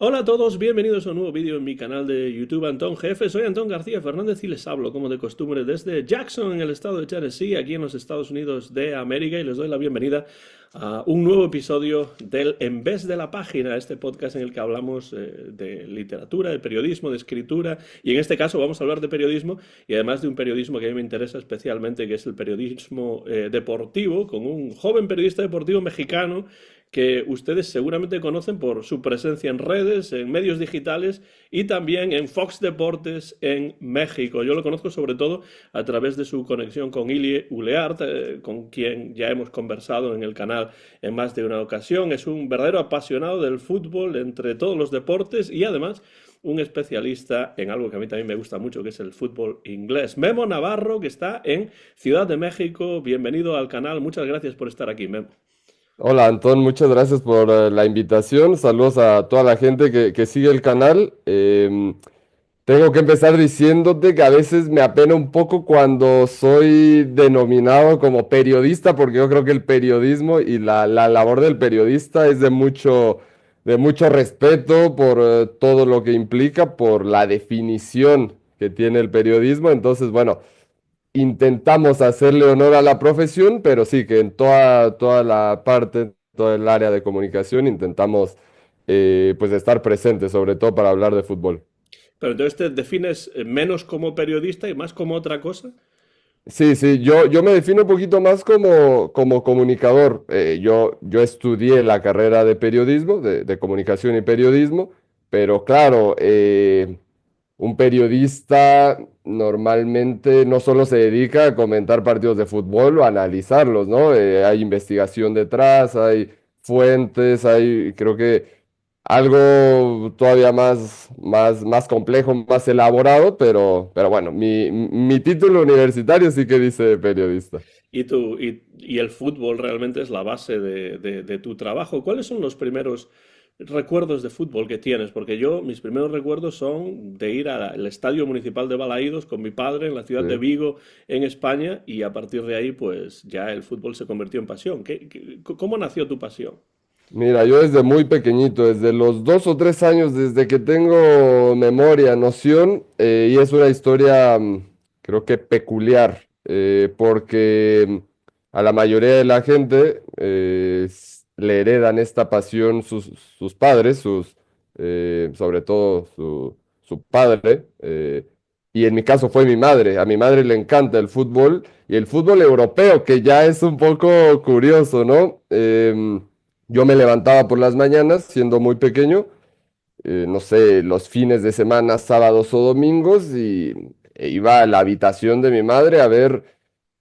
Hola a todos, bienvenidos a un nuevo vídeo en mi canal de YouTube Antón Jefe. Soy Antón García Fernández y les hablo, como de costumbre, desde Jackson, en el estado de Tennessee, aquí en los Estados Unidos de América, y les doy la bienvenida a un nuevo episodio del En vez de la página, este podcast en el que hablamos de literatura, de periodismo, de escritura, y en este caso vamos a hablar de periodismo, y además de un periodismo que a mí me interesa especialmente, que es el periodismo deportivo, con un joven periodista deportivo mexicano que ustedes seguramente conocen por su presencia en redes, en medios digitales y también en Fox Deportes en México. Yo lo conozco sobre todo a través de su conexión con Ilie Uleart, con quien ya hemos conversado en el canal en más de una ocasión. Es un verdadero apasionado del fútbol entre todos los deportes y además un especialista en algo que a mí también me gusta mucho, que es el fútbol inglés. Memo Navarro, que está en Ciudad de México. Bienvenido al canal. Muchas gracias por estar aquí, Memo. Hola Antón, muchas gracias por la invitación. Saludos a toda la gente que sigue el canal. Tengo que empezar diciéndote que a veces me apena un poco cuando soy denominado como periodista, porque yo creo que el periodismo y la labor del periodista es de mucho respeto por todo lo que implica, por la definición que tiene el periodismo. Entonces, bueno, intentamos hacerle honor a la profesión, pero sí que en toda la parte, toda el área de comunicación intentamos pues estar presentes, sobre todo para hablar de fútbol. Pero entonces te defines menos como periodista y más como otra cosa. Sí, sí, yo me defino un poquito más como comunicador. Yo estudié la carrera de periodismo, de comunicación y periodismo, pero claro, un periodista normalmente no solo se dedica a comentar partidos de fútbol o a analizarlos, ¿no? Hay investigación detrás, hay fuentes, hay, creo que algo todavía más complejo, más elaborado, pero bueno, mi título universitario sí que dice periodista. Y el fútbol realmente es la base de tu trabajo. ¿Cuáles son los primeros recuerdos de fútbol que tienes? Porque yo, mis primeros recuerdos son de ir al Estadio Municipal de Balaídos con mi padre en la ciudad de Sí. Vigo, en España, y a partir de ahí, pues ya el fútbol se convirtió en pasión. ¿Cómo nació tu pasión? Mira, yo desde muy pequeñito, desde los 2 o 3 años, desde que tengo memoria, noción, y es una historia, creo que peculiar, porque a la mayoría de la gente le heredan esta pasión sus padres, sobre todo su padre, y en mi caso fue mi madre. A mi madre le encanta el fútbol y el fútbol europeo, que ya es un poco curioso, ¿no? Yo me levantaba por las mañanas, siendo muy pequeño, no sé, los fines de semana, sábados o domingos, e iba a la habitación de mi madre a ver,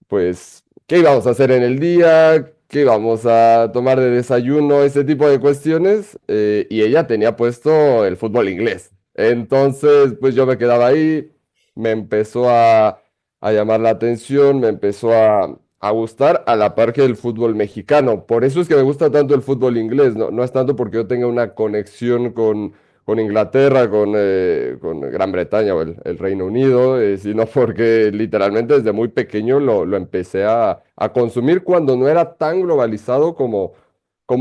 pues, qué íbamos a hacer en el día, qué íbamos a tomar de desayuno, ese tipo de cuestiones, y ella tenía puesto el fútbol inglés. Entonces, pues yo me quedaba ahí, me empezó a llamar la atención, me empezó a gustar a la par que el fútbol mexicano. Por eso es que me gusta tanto el fútbol inglés, no, no es tanto porque yo tenga una conexión con Inglaterra, con Gran Bretaña o el Reino Unido, sino porque literalmente desde muy pequeño lo empecé a consumir cuando no era tan globalizado como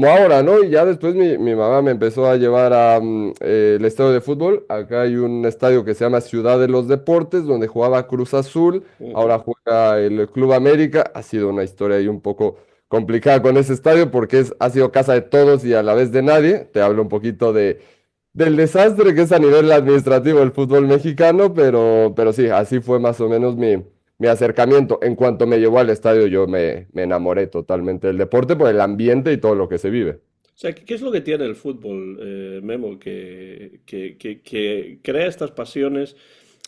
ahora, ¿no? Y ya después mi mamá me empezó a llevar el estadio de fútbol. Acá hay un estadio que se llama Ciudad de los Deportes, donde jugaba Cruz Azul, Ujú. ahora juega el Club América. Ha sido una historia ahí un poco complicada con ese estadio porque ha sido casa de todos y a la vez de nadie. Te hablo un poquito del desastre que es a nivel administrativo el fútbol mexicano, pero sí, así fue más o menos mi acercamiento. En cuanto me llevó al estadio, yo me enamoré totalmente del deporte por el ambiente y todo lo que se vive. O sea, ¿qué es lo que tiene el fútbol, Memo, que crea estas pasiones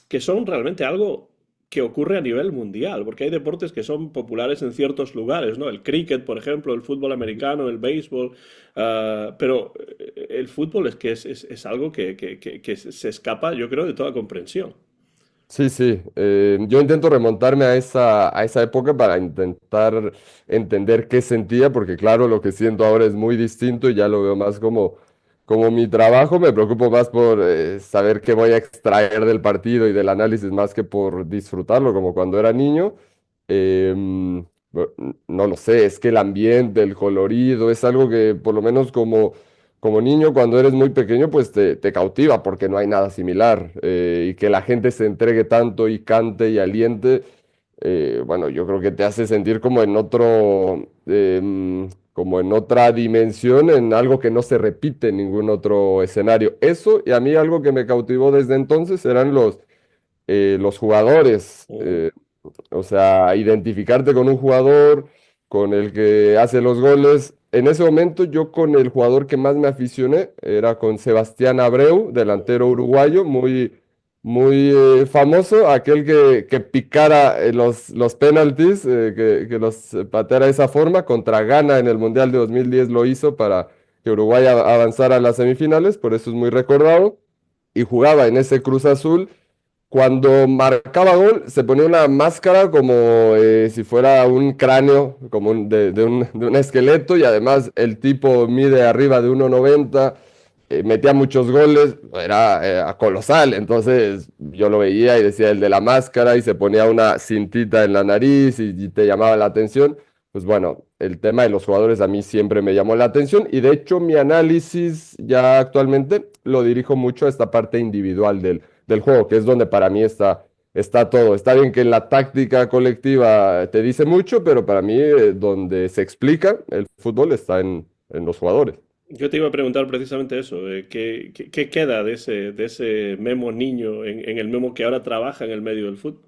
que son realmente algo que ocurre a nivel mundial? Porque hay deportes que son populares en ciertos lugares, ¿no? El cricket, por ejemplo, el fútbol americano, el béisbol, pero el fútbol es que es algo que se escapa, yo creo, de toda comprensión. Sí, sí, yo intento remontarme a esa época para intentar entender qué sentía, porque claro, lo que siento ahora es muy distinto y ya lo veo más como mi trabajo. Me preocupo más por saber qué voy a extraer del partido y del análisis más que por disfrutarlo como cuando era niño. No lo sé, es que el ambiente, el colorido, es algo que por lo menos como niño, cuando eres muy pequeño, pues te cautiva porque no hay nada similar. Y que la gente se entregue tanto y cante y aliente, bueno, yo creo que te hace sentir como en otro, como en otra dimensión, en algo que no se repite en ningún otro escenario. Eso, y a mí algo que me cautivó desde entonces eran los jugadores. Mm. O sea, identificarte con un jugador, con el que hace los goles. En ese momento yo con el jugador que más me aficioné era con Sebastián Abreu, delantero uruguayo, muy famoso, aquel que picara los penaltis, que los pateara de esa forma. Contra Ghana en el Mundial de 2010 lo hizo para que Uruguay avanzara a las semifinales, por eso es muy recordado. Y jugaba en ese Cruz Azul. Cuando marcaba gol, se ponía una máscara como si fuera un cráneo, como de un esqueleto, y además el tipo mide arriba de 1,90, metía muchos goles, era colosal. Entonces yo lo veía y decía el de la máscara, y se ponía una cintita en la nariz y te llamaba la atención. Pues bueno, el tema de los jugadores a mí siempre me llamó la atención, y de hecho mi análisis ya actualmente lo dirijo mucho a esta parte individual del juego, que es donde para mí está todo. Está bien que la táctica colectiva te dice mucho, pero para mí donde se explica el fútbol está en los jugadores. Yo te iba a preguntar precisamente eso, ¿qué queda de ese Memo niño en el Memo que ahora trabaja en el medio del fútbol?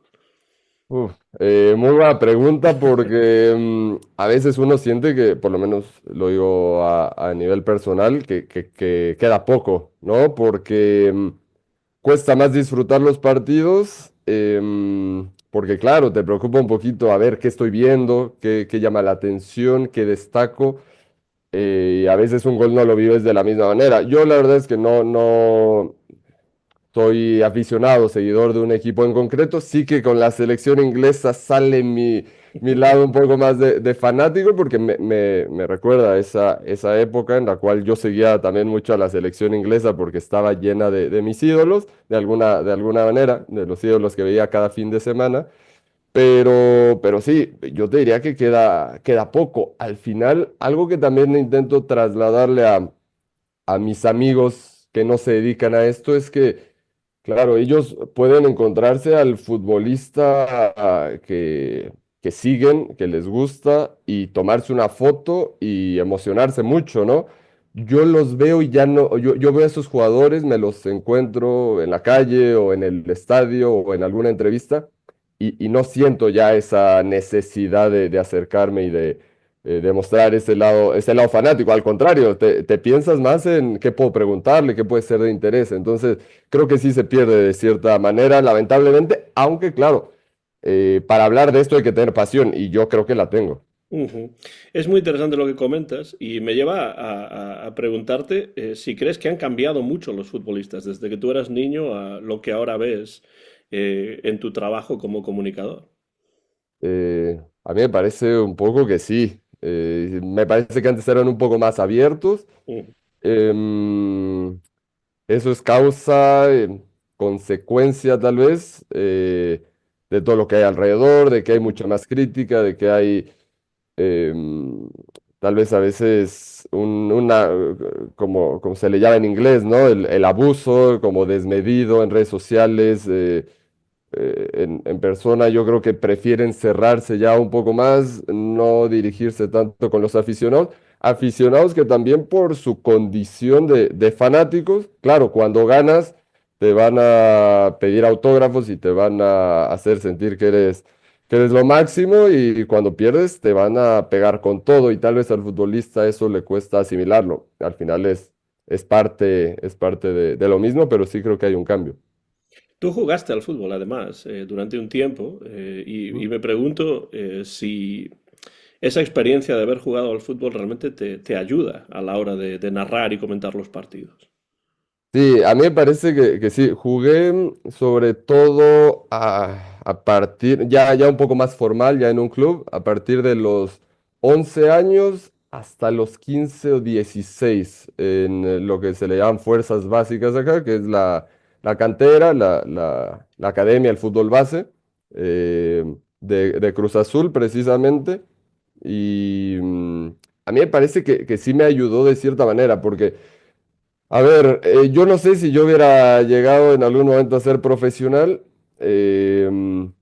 Uf, muy buena pregunta porque a veces uno siente que, por lo menos lo digo a nivel personal, que queda poco, ¿no? Porque cuesta más disfrutar los partidos, porque claro, te preocupa un poquito a ver qué estoy viendo, qué llama la atención, qué destaco. Y a veces un gol no lo vives de la misma manera. Yo la verdad es que no soy aficionado, seguidor de un equipo en concreto. Sí que con la selección inglesa sale mi lado un poco más de fanático, porque me recuerda esa época en la cual yo seguía también mucho a la selección inglesa porque estaba llena de mis ídolos, de alguna manera, de los ídolos que veía cada fin de semana. Pero sí, yo te diría que queda poco. Al final, algo que también intento trasladarle a mis amigos que no se dedican a esto es que, claro, ellos pueden encontrarse al futbolista que siguen, que les gusta, y tomarse una foto y emocionarse mucho, ¿no? Yo los veo y ya no, yo veo a esos jugadores, me los encuentro en la calle o en el estadio o en alguna entrevista, y no siento ya esa necesidad de acercarme y de mostrar ese lado fanático. Al contrario, te piensas más en qué puedo preguntarle, qué puede ser de interés. Entonces, creo que sí se pierde de cierta manera, lamentablemente, aunque claro, para hablar de esto hay que tener pasión, y yo creo que la tengo. Ujú. Es muy interesante lo que comentas y me lleva a preguntarte si crees que han cambiado mucho los futbolistas desde que tú eras niño a lo que ahora ves en tu trabajo como comunicador. A mí me parece un poco que sí. Me parece que antes eran un poco más abiertos. Ujú. Em, Eso es causa, consecuencia tal vez, de todo lo que hay alrededor, de que hay mucha más crítica, de que hay em, tal vez a veces como se le llama en inglés, ¿no? El abuso como desmedido en redes sociales. En persona yo creo que prefieren cerrarse ya un poco más, no dirigirse tanto con los aficionados. Aficionados que también por su condición de fanáticos, claro, cuando ganas te van a pedir autógrafos y te van a hacer sentir que eres lo máximo, y cuando pierdes te van a pegar con todo, y tal vez al futbolista eso le cuesta asimilarlo. Al final es parte de lo mismo, pero sí creo que hay un cambio. Tú jugaste al fútbol además durante un tiempo y me pregunto si esa experiencia de haber jugado al fútbol realmente te ayuda a la hora de narrar y comentar los partidos. Sí, a mí me parece que sí. Jugué sobre todo a partir, ya un poco más formal, ya en un club, a partir de los 11 años hasta los 15 o 16, en lo que se le llaman fuerzas básicas acá, que es la cantera, la academia, el fútbol base, de Cruz Azul precisamente. Y a mí me parece que sí me ayudó de cierta manera, porque A ver, yo no sé si yo hubiera llegado en algún momento a ser profesional, em,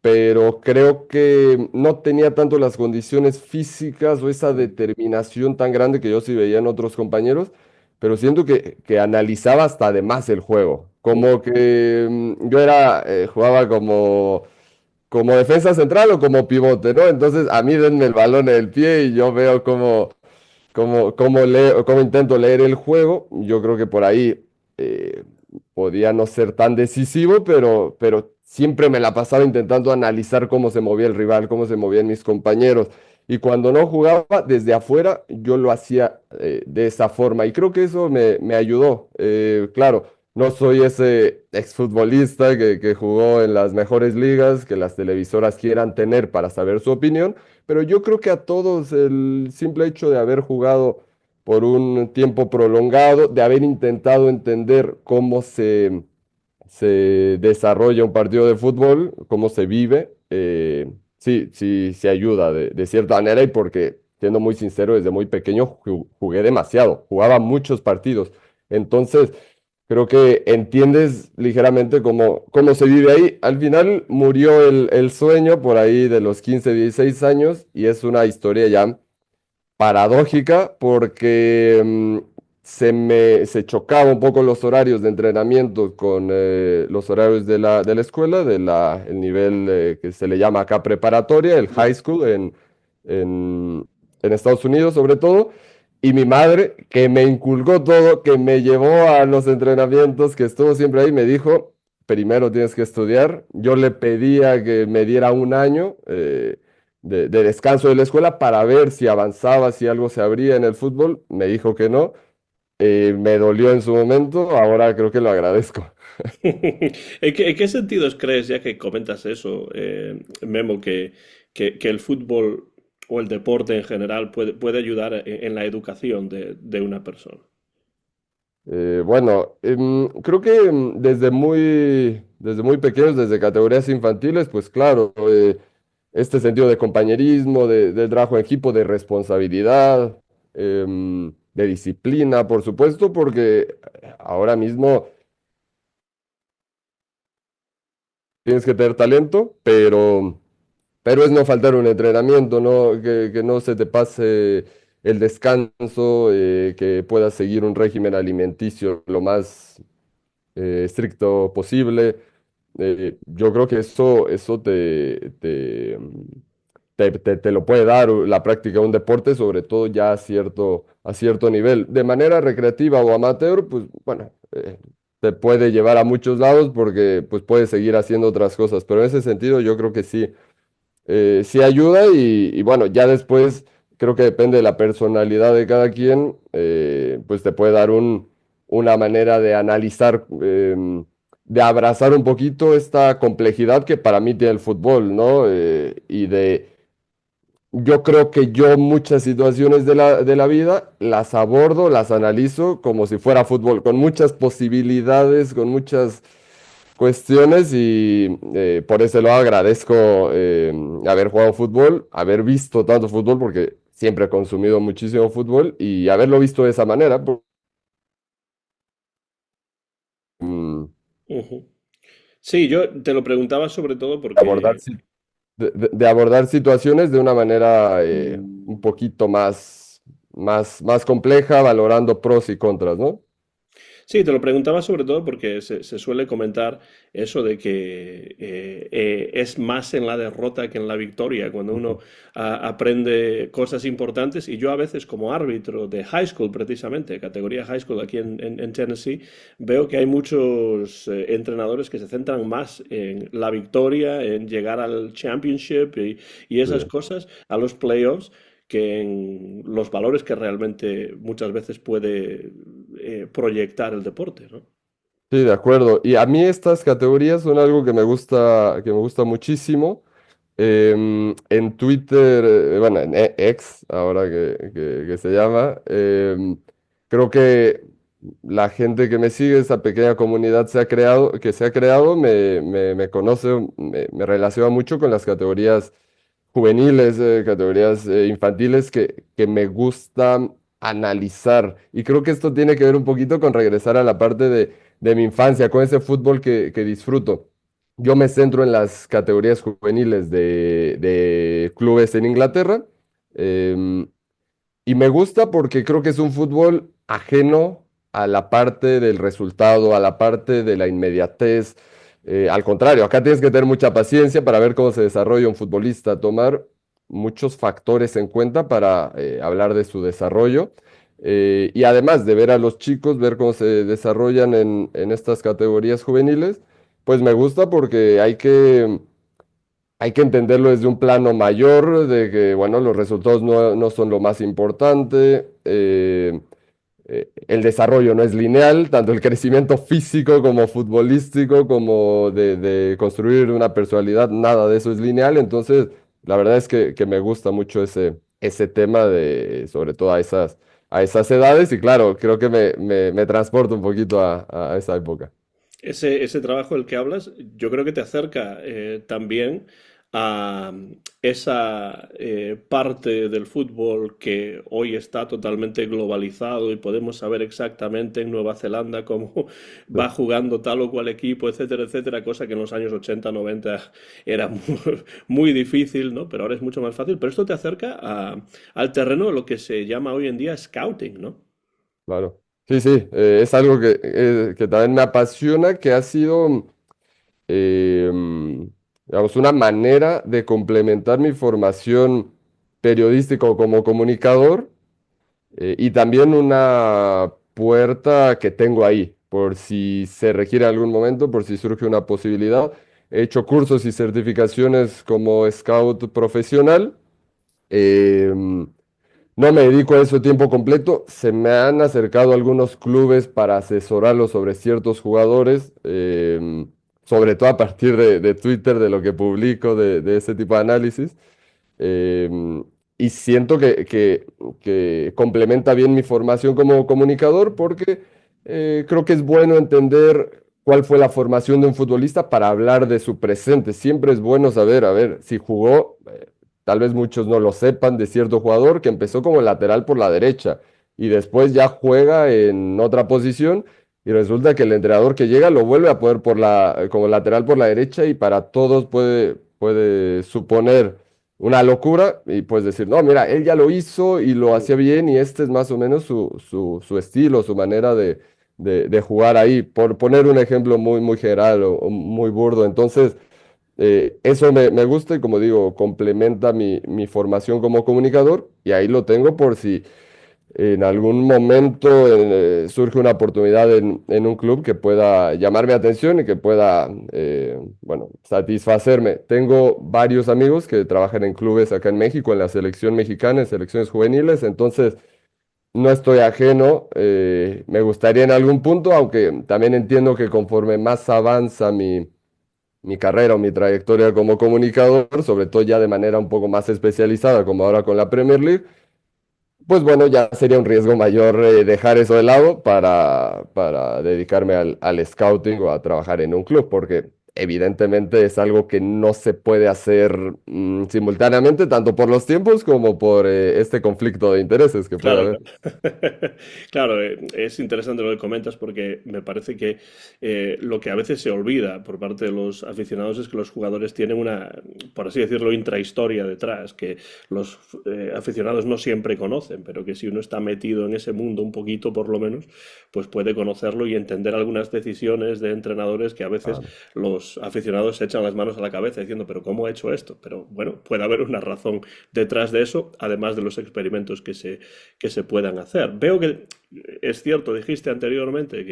pero creo que no tenía tanto las condiciones físicas o esa determinación tan grande que yo sí veía en otros compañeros, pero siento que analizaba hasta de más el juego. Como que yo jugaba como defensa central o como pivote, ¿no? Entonces a mí denme el balón en el pie y yo veo cómo intento leer el juego. Yo creo que por ahí eh, podía no ser tan decisivo, pero siempre me la pasaba intentando analizar cómo se movía el rival, cómo se movían mis compañeros. Y cuando no jugaba desde afuera, yo lo hacía de esa forma. Y creo que eso me ayudó. Claro, no soy ese exfutbolista que jugó en las mejores ligas, que las televisoras quieran tener para saber su opinión, pero yo creo que a todos el simple hecho de haber jugado por un tiempo prolongado, de haber intentado entender cómo se desarrolla un partido de fútbol, cómo se vive, sí, sí, se ayuda de cierta manera y porque, siendo muy sincero, desde muy pequeño jugué demasiado, jugaba muchos partidos. Entonces, creo que entiendes ligeramente cómo se vive ahí. Al final murió el sueño por ahí de los 15 16 años y es una historia ya paradójica porque se chocaba un poco los horarios de entrenamiento con los horarios de la escuela, el nivel que se le llama acá preparatoria, el high school en, en Estados Unidos sobre todo. Y mi madre, que me inculcó todo, que me llevó a los entrenamientos, que estuvo siempre ahí, me dijo, primero tienes que estudiar. Yo le pedía que me diera un año. De descanso de la escuela para ver si avanzaba, si algo se abría en el fútbol. Me dijo que no. Me dolió en su momento, ahora creo que lo agradezco. ¿En qué sentidos crees, ya que comentas eso, Memo, que el fútbol o el deporte en general puede ayudar en la educación de una persona? Bueno, creo que desde muy pequeños, desde categorías infantiles, pues claro, este sentido de compañerismo, de trabajo en equipo, de responsabilidad, de disciplina, por supuesto, porque ahora mismo tienes que tener talento, pero es no faltar un entrenamiento, ¿no? Que no se te pase el descanso, que puedas seguir un régimen alimenticio lo más estricto posible. Yo creo que eso te lo puede dar la práctica de un deporte, sobre todo ya a cierto nivel. De manera recreativa o amateur, pues bueno, te puede llevar a muchos lados porque pues puedes seguir haciendo otras cosas, pero en ese sentido yo creo que sí ayuda y bueno, ya después creo que depende de la personalidad de cada quien, pues te puede dar una manera de analizar, de abrazar un poquito esta complejidad que para mí tiene el fútbol, ¿no? Yo creo que yo muchas situaciones de la vida las abordo, las analizo como si fuera fútbol, con muchas posibilidades, con muchas cuestiones y por eso lo agradezco haber jugado fútbol, haber visto tanto fútbol, porque siempre he consumido muchísimo fútbol y haberlo visto de esa manera. Mm, Ujú. Sí, yo te lo preguntaba sobre todo abordar, porque de abordar situaciones de una manera un poquito más compleja, valorando pros y contras, ¿no? sí, te lo preguntaba sobre todo porque se suele comentar eso de que es más en la derrota que en la victoria, cuando uno aprende cosas importantes. Y yo a veces como árbitro de high school, precisamente, categoría high school aquí en Tennessee, veo que hay muchos entrenadores que se centran más en la victoria, en llegar al championship y esas Sí. cosas, a los playoffs que en los valores que realmente muchas veces puede proyectar el deporte, ¿no? Sí, de acuerdo. Y a mí estas categorías son algo que me gusta muchísimo. En Twitter, bueno, en X, ahora que se llama, creo que la gente que me sigue, esa pequeña comunidad que se ha creado, me conoce, me relaciona mucho con las categorías juveniles, categorías infantiles que me gusta. analizar. Y creo que esto tiene que ver un poquito con regresar a la parte de mi infancia, con ese fútbol que disfruto. Yo me centro en las categorías juveniles de clubes en Inglaterra. em, y me gusta porque creo que es un fútbol ajeno a la parte del resultado, a la parte de la inmediatez. Al contrario, acá tienes que tener mucha paciencia para ver cómo se desarrolla un futbolista, tomar muchos factores en cuenta para hablar de su desarrollo. Y además de ver a los chicos, ver cómo se desarrollan en estas categorías juveniles, pues me gusta porque hay que entenderlo desde un plano mayor, de que, bueno, los resultados no son lo más importante, el desarrollo no es lineal, tanto el crecimiento físico como futbolístico, como de construir una personalidad, nada de eso es lineal, entonces la verdad es que me gusta mucho ese tema de, sobre todo a esas edades, y claro, creo que me transporta un poquito a esa época. Ese trabajo del que hablas, yo creo que te acerca también a esa parte del fútbol que hoy está totalmente globalizado y podemos saber exactamente en Nueva Zelanda cómo va jugando tal o cual equipo, etcétera, etcétera, cosa que en los años 80 90 era muy difícil, ¿no? Pero ahora es mucho más fácil. Pero esto te acerca al terreno de lo que se llama hoy en día scouting, ¿no? Claro. Sí, sí, es algo que también me apasiona, que ha sido, digamos, una manera de complementar mi formación periodística como comunicador, y también una puerta que tengo ahí, por si se requiere en algún momento, por si surge una posibilidad. He hecho cursos y certificaciones como scout profesional. em, no me dedico a eso a tiempo completo. Se me han acercado algunos clubes para asesorarlos sobre ciertos jugadores, sobre todo a partir de Twitter, de lo que publico, de ese tipo de análisis. Em, y siento que complementa bien mi formación como comunicador porque creo que es bueno entender cuál fue la formación de un futbolista para hablar de su presente. Siempre es bueno saber, a ver, si jugó, tal vez muchos no lo sepan, de cierto jugador que empezó como lateral por la derecha y después ya juega en otra posición. Y resulta que el entrenador que llega lo vuelve a poner como lateral por la derecha, y para todos puede suponer una locura y pues decir, no, mira, él ya lo hizo y lo hacía bien, y este es más o menos su estilo, su manera de jugar ahí, por poner un ejemplo muy, muy general o muy burdo. Entonces, eso me gusta, y como digo, complementa mi formación como comunicador, y ahí lo tengo por si en algún momento surge una oportunidad en un club que pueda llamar mi atención y que pueda, bueno, satisfacerme. Tengo varios amigos que trabajan en clubes acá en México, en la selección mexicana, en selecciones juveniles, entonces no estoy ajeno. Me gustaría en algún punto, aunque también entiendo que conforme más avanza mi carrera o mi trayectoria como comunicador, sobre todo ya de manera un poco más especializada, como ahora con la Premier League, pues bueno, ya sería un riesgo mayor dejar eso de lado para dedicarme al scouting o a trabajar en un club, porque evidentemente es algo que no se puede hacer simultáneamente, tanto por los tiempos como por este conflicto de intereses que puede Claro, haber. claro. Claro, es interesante lo que comentas porque me parece que lo que a veces se olvida por parte de los aficionados es que los jugadores tienen una, por así decirlo, intrahistoria detrás, que los aficionados no siempre conocen, pero que si uno está metido en ese mundo un poquito por lo menos, pues puede conocerlo y entender algunas decisiones de entrenadores que a veces Claro. los aficionados se echan las manos a la cabeza diciendo, pero ¿cómo ha hecho esto? Pero bueno, puede haber una razón detrás de eso, además de los experimentos que se puedan hacer. Veo que es cierto, dijiste anteriormente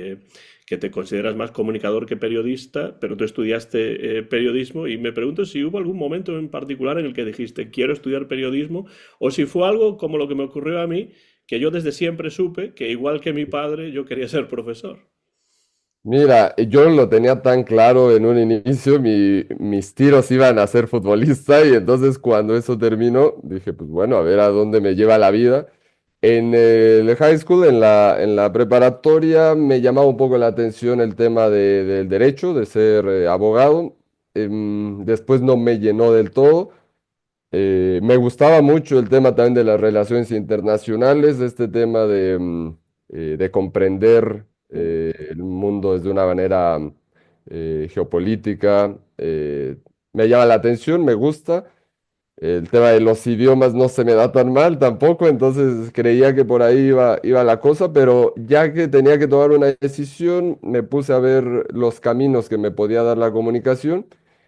que te consideras más comunicador que periodista, pero tú estudiaste periodismo y me pregunto si hubo algún momento en particular en el que dijiste quiero estudiar periodismo o si fue algo como lo que me ocurrió a mí, que yo desde siempre supe que igual que mi padre yo quería ser profesor. Mira, yo no lo tenía tan claro en un inicio, mis tiros iban a ser futbolista, y entonces cuando eso terminó, dije, pues bueno, a ver a dónde me lleva la vida. En el high school, en la preparatoria, me llamaba un poco la atención el tema del derecho, de ser abogado. Después no me llenó del todo. Me gustaba mucho el tema también de las relaciones internacionales, este tema de comprender el mundo desde una manera geopolítica. Me llama la atención, me gusta. El tema de los idiomas no se me da tan mal tampoco, entonces creía que por ahí iba la cosa, pero ya que tenía que tomar una decisión, me puse a ver los caminos que me podía dar la comunicación.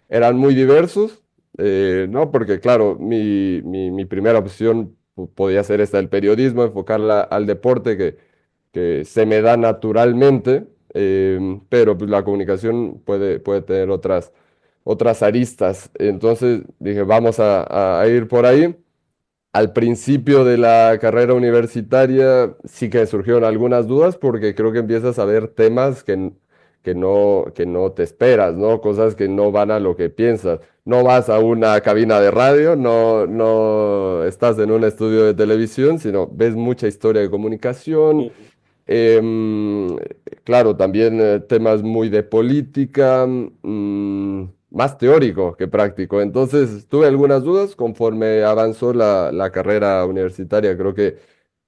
Eran muy diversos, ¿no? Porque claro, mi primera opción podía ser esta, el periodismo, enfocarla al deporte que se me da naturalmente, pero pues, la comunicación puede tener otras aristas. Entonces dije, vamos a ir por ahí. Al principio de la carrera universitaria sí que surgieron algunas dudas porque creo que empiezas a ver temas que no te esperas, ¿no? Cosas que no van a lo que piensas. No vas a una cabina de radio, no estás en un estudio de televisión, sino ves mucha historia de comunicación. Ujú. Em, claro, también temas muy de política, más teórico que práctico. Entonces, tuve algunas dudas conforme avanzó la carrera universitaria. Creo que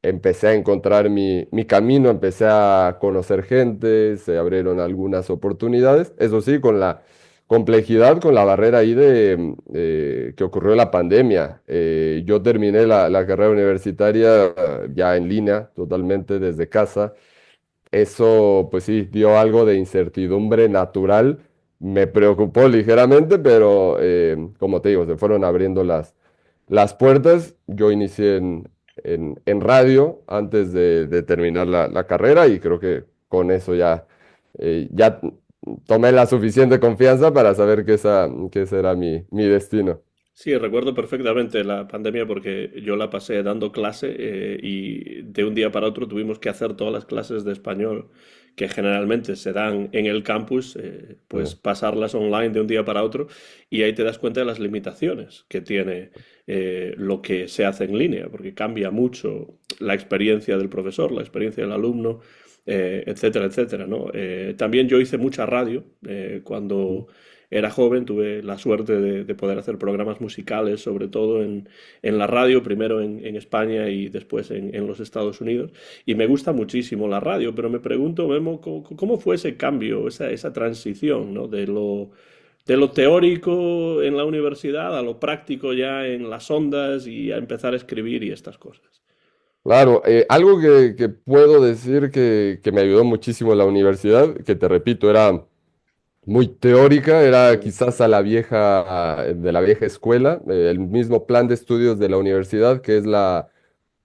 empecé a encontrar mi camino, empecé a conocer gente, se abrieron algunas oportunidades. Eso sí, con la complejidad, con la barrera ahí que ocurrió la pandemia. Yo terminé la carrera universitaria ya en línea, totalmente desde casa. Eso, pues sí, dio algo de incertidumbre natural. Me preocupó ligeramente, pero como te digo, se fueron abriendo las puertas. Yo inicié en radio antes de terminar la carrera y creo que con eso ya tomé la suficiente confianza para saber que ese era mi destino. Sí, recuerdo perfectamente la pandemia porque yo la pasé dando clase y de un día para otro tuvimos que hacer todas las clases de español que generalmente se dan en el campus, pues pasarlas online de un día para otro y ahí te das cuenta de las limitaciones que tiene lo que se hace en línea, porque cambia mucho la experiencia del profesor, la experiencia del alumno, etcétera, etcétera, ¿no? También yo hice mucha radio cuando era joven, tuve la suerte de poder hacer programas musicales, sobre todo en la radio, primero en España y después en los Estados Unidos. Y me gusta muchísimo la radio, pero me pregunto, Memo, ¿cómo fue ese cambio, esa transición, ¿no? De lo teórico en la universidad a lo práctico ya en las ondas y a empezar a escribir y estas cosas? Claro, algo que puedo decir que me ayudó muchísimo en la universidad, que te repito, era muy teórica, era Mm. quizás de la vieja escuela, el mismo plan de estudios de la universidad, que es la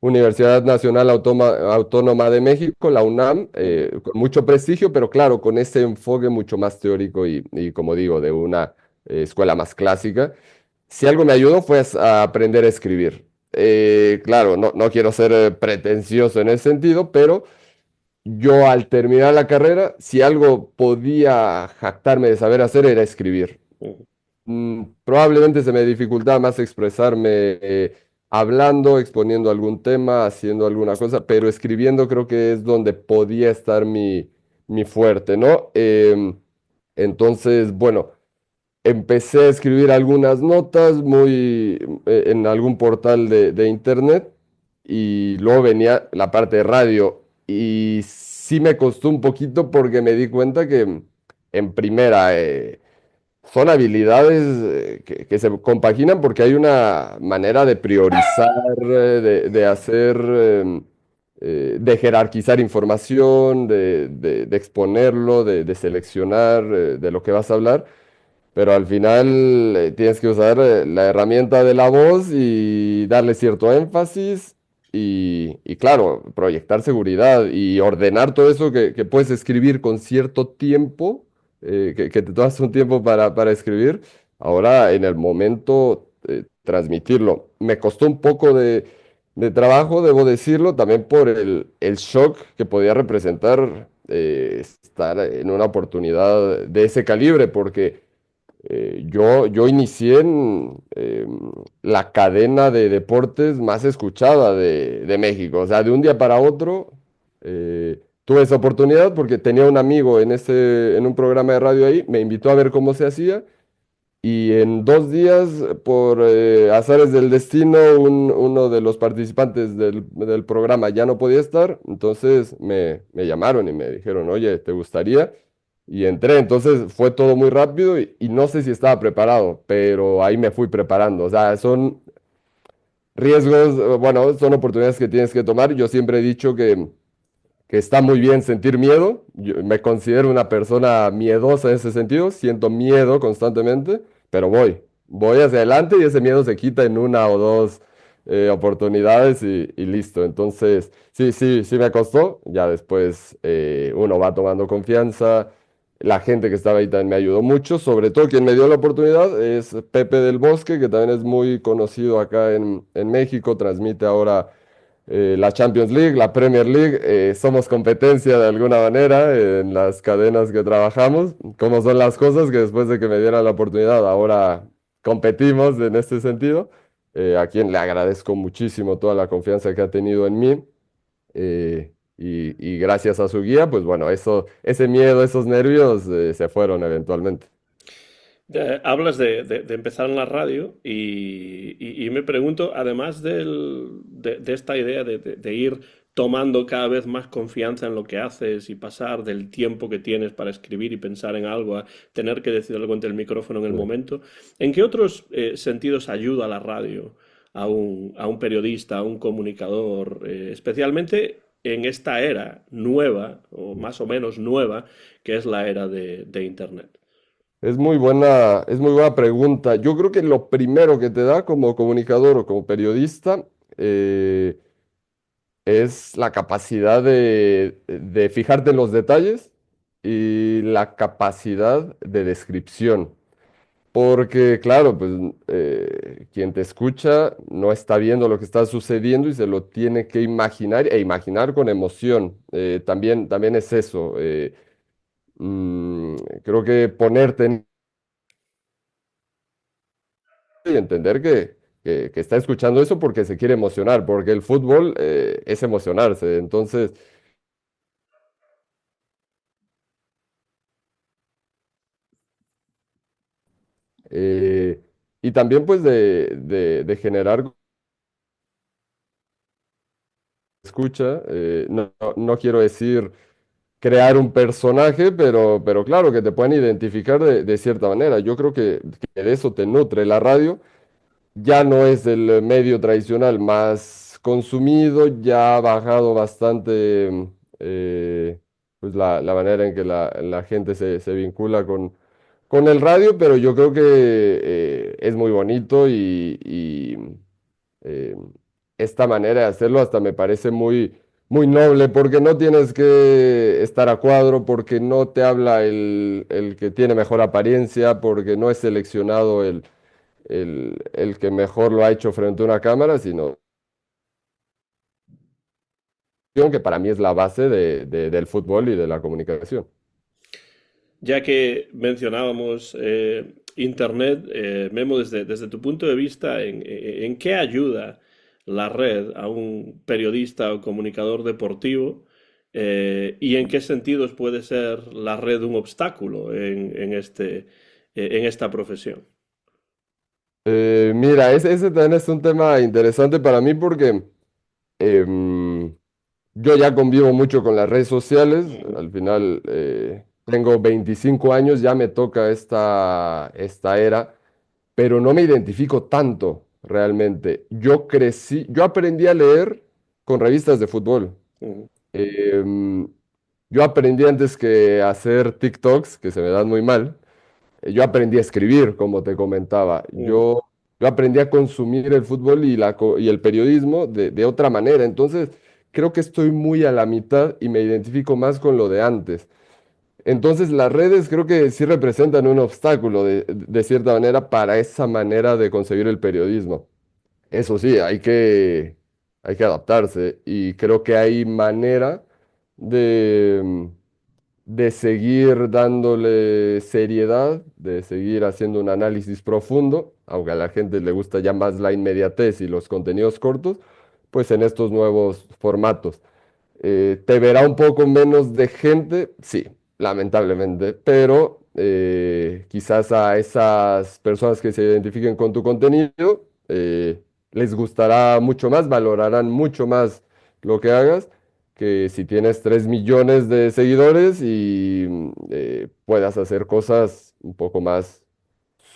Universidad Nacional Autónoma de México, la UNAM, Ujú. con mucho prestigio, pero claro, con ese enfoque mucho más teórico y como digo, de una escuela más clásica. Si algo me ayudó fue a aprender a escribir. Claro, no quiero ser pretencioso en ese sentido, pero yo al terminar la carrera, si algo podía jactarme de saber hacer era escribir. Ujú. Probablemente se me dificultaba más expresarme hablando, exponiendo algún tema, haciendo alguna cosa, pero escribiendo creo que es donde podía estar mi fuerte, ¿no? Entonces, bueno. Empecé a escribir algunas notas en algún portal de internet y luego venía la parte de radio y sí me costó un poquito porque me di cuenta que en primera son habilidades que se compaginan porque hay una manera de priorizar, de hacer, de jerarquizar información, de exponerlo, de seleccionar de lo que vas a hablar. Pero al final tienes que usar la herramienta de la voz y darle cierto énfasis y claro, proyectar seguridad y ordenar todo eso que puedes escribir con cierto tiempo, que te tomas un tiempo para escribir. Ahora en el momento transmitirlo. Me costó un poco de trabajo, debo decirlo, también por el shock que podía representar estar en una oportunidad de ese calibre, porque yo inicié en la cadena de deportes más escuchada de México. O sea, de un día para otro tuve esa oportunidad porque tenía un amigo en un programa de radio ahí, me invitó a ver cómo se hacía y en 2 días, por azares del destino, uno de los participantes del programa ya no podía estar, entonces me llamaron y me dijeron, oye, ¿te gustaría? Y entré, entonces fue todo muy rápido y no sé si estaba preparado, pero ahí me fui preparando. O sea, son riesgos, bueno, son oportunidades que tienes que tomar. Yo siempre he dicho que está muy bien sentir miedo. Yo me considero una persona miedosa en ese sentido, siento miedo constantemente, pero voy hacia adelante y ese miedo se quita en una o dos oportunidades y listo. Entonces, sí, sí, sí me costó. Ya después uno va tomando confianza. La gente que estaba ahí también me ayudó mucho, sobre todo quien me dio la oportunidad es Pepe del Bosque, que también es muy conocido acá en México, transmite ahora la Champions League, la Premier League, somos competencia de alguna manera en las cadenas que trabajamos. ¿Cómo son las cosas? Que después de que me dieran la oportunidad, ahora competimos en este sentido. A quien le agradezco muchísimo toda la confianza que ha tenido en mí. Y gracias a su guía, pues bueno, ese miedo, esos nervios se fueron eventualmente. Hablas de empezar en la radio y me pregunto, además de esta idea de ir tomando cada vez más confianza en lo que haces y pasar del tiempo que tienes para escribir y pensar en algo a tener que decir algo ante el micrófono en el Sí. momento, ¿en qué otros sentidos ayuda la radio a un periodista, a un comunicador, especialmente en esta era nueva, o más o menos nueva, que es la era de Internet? Es muy buena pregunta. Yo creo que lo primero que te da como comunicador o como periodista eh, es la capacidad de fijarte en los detalles y la capacidad de descripción. Porque, claro, pues quien te escucha no está viendo lo que está sucediendo y se lo tiene que imaginar e imaginar con emoción. También es eso. Mm, Creo que ponerte en y entender que está escuchando eso porque se quiere emocionar, porque el fútbol es emocionarse. Entonces, eh, y también pues de generar escucha, no quiero decir crear un personaje, pero claro, que te puedan identificar de cierta manera. Yo creo que de eso te nutre la radio. Ya no es el medio tradicional más consumido, ya ha bajado bastante pues la manera en que la gente se vincula con el radio, pero yo creo que es muy bonito y, eh, esta manera de hacerlo hasta me parece muy noble, porque no tienes que estar a cuadro, porque no te habla el que tiene mejor apariencia, porque no es seleccionado el que mejor lo ha hecho frente a una cámara, sino que para mí es la base del fútbol y de la comunicación. Ya que mencionábamos Internet, Memo, desde tu punto de vista, ¿en qué ayuda la red a un periodista o comunicador deportivo? ¿Y en qué sentidos puede ser la red un obstáculo en esta profesión? Mira, ese también es un tema interesante para mí porque em, yo ya convivo mucho con las redes sociales. Al final tengo 25 años, ya me toca esta era, pero no me identifico tanto realmente. Yo aprendí a leer con revistas de fútbol. Mm, Em, yo aprendí antes que hacer TikToks, que se me dan muy mal. Yo aprendí a escribir, como te comentaba. mm. Yo aprendí a consumir el fútbol y el periodismo de otra manera. Entonces, creo que estoy muy a la mitad y me identifico más con lo de antes. Entonces, las redes creo que sí representan un obstáculo de cierta manera para esa manera de concebir el periodismo. Eso sí, hay que adaptarse y creo que hay manera de, de seguir dándole seriedad, de seguir haciendo un análisis profundo, aunque a la gente le gusta ya más la inmediatez y los contenidos cortos, pues en estos nuevos formatos. ¿Te verá un poco menos de gente? Sí, lamentablemente, pero quizás a esas personas que se identifiquen con tu contenido, les gustará mucho más, valorarán mucho más lo que hagas que si tienes 3 millones de seguidores y puedas hacer cosas un poco más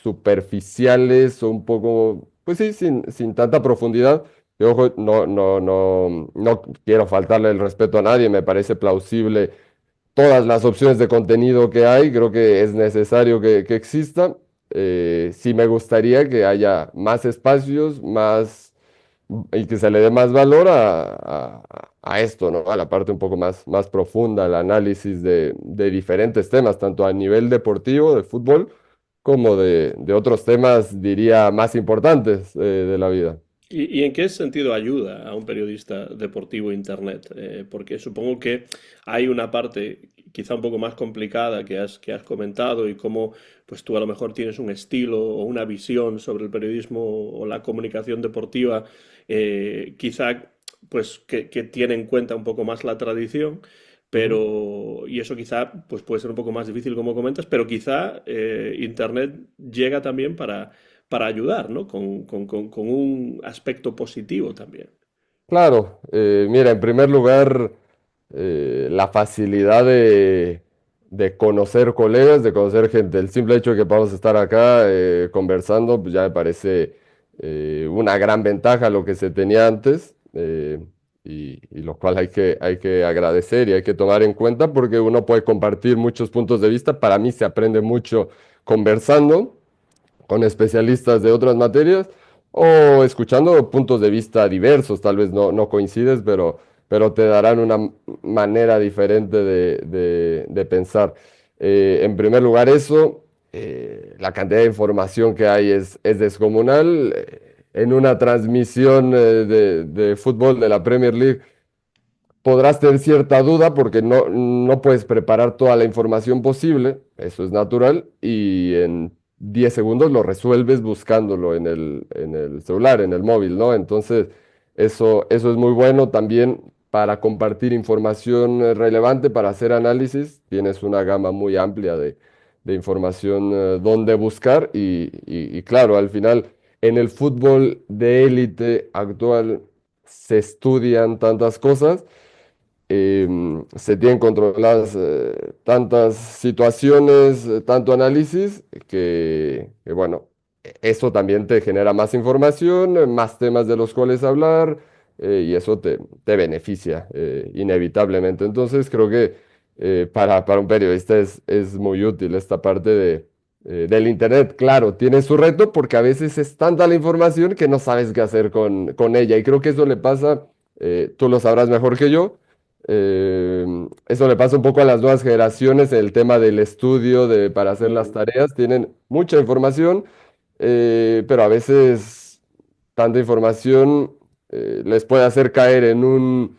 superficiales o un poco, pues sí, sin tanta profundidad. Y ojo, no quiero faltarle el respeto a nadie, me parece plausible todas las opciones de contenido que hay, creo que es necesario que exista. Sí me gustaría que haya más espacios, más y que se le dé más valor a esto, ¿no? A la parte un poco más profunda, al análisis de diferentes temas, tanto a nivel deportivo, de fútbol, como de otros temas, diría, más importantes de la vida. ¿Y en qué sentido ayuda a un periodista deportivo Internet? Porque supongo que hay una parte quizá un poco más complicada que has comentado y cómo pues tú a lo mejor tienes un estilo o una visión sobre el periodismo o la comunicación deportiva, quizá pues que tiene en cuenta un poco más la tradición. Ujú. Pero, y eso quizá pues puede ser un poco más difícil como comentas, pero quizá Internet llega también para ayudar, ¿no? Con un aspecto positivo también. Claro, mira, en primer lugar, la facilidad de conocer colegas, de conocer gente. El simple hecho de que podamos estar acá conversando, pues ya me parece una gran ventaja a lo que se tenía antes, y lo cual hay que agradecer y hay que tomar en cuenta porque uno puede compartir muchos puntos de vista. Para mí se aprende mucho conversando con especialistas de otras materias o escuchando puntos de vista diversos, tal vez no coincides, pero te darán una manera diferente de pensar. En primer lugar, eso, la cantidad de información que hay es descomunal. En una transmisión de fútbol de la Premier League, podrás tener cierta duda porque no puedes preparar toda la información posible, eso es natural, y en 10 segundos lo resuelves buscándolo en el celular, en el móvil, ¿no? Entonces, eso es muy bueno también para compartir información relevante, para hacer análisis. Tienes una gama muy amplia de información donde buscar y claro, al final, en el fútbol de élite actual se estudian tantas cosas, se tienen controladas tantas situaciones, tanto análisis, que, bueno, eso también te genera más información, más temas de los cuales hablar, y eso te beneficia inevitablemente. Entonces creo que para un periodista es muy útil esta parte del Internet. Claro, tiene su reto porque a veces es tanta la información que no sabes qué hacer con ella, y creo que eso le pasa, tú lo sabrás mejor que yo. Eso le pasa un poco a las nuevas generaciones, el tema del estudio para hacer las Mm. tareas. Tienen mucha información, pero a veces tanta información les puede hacer caer en un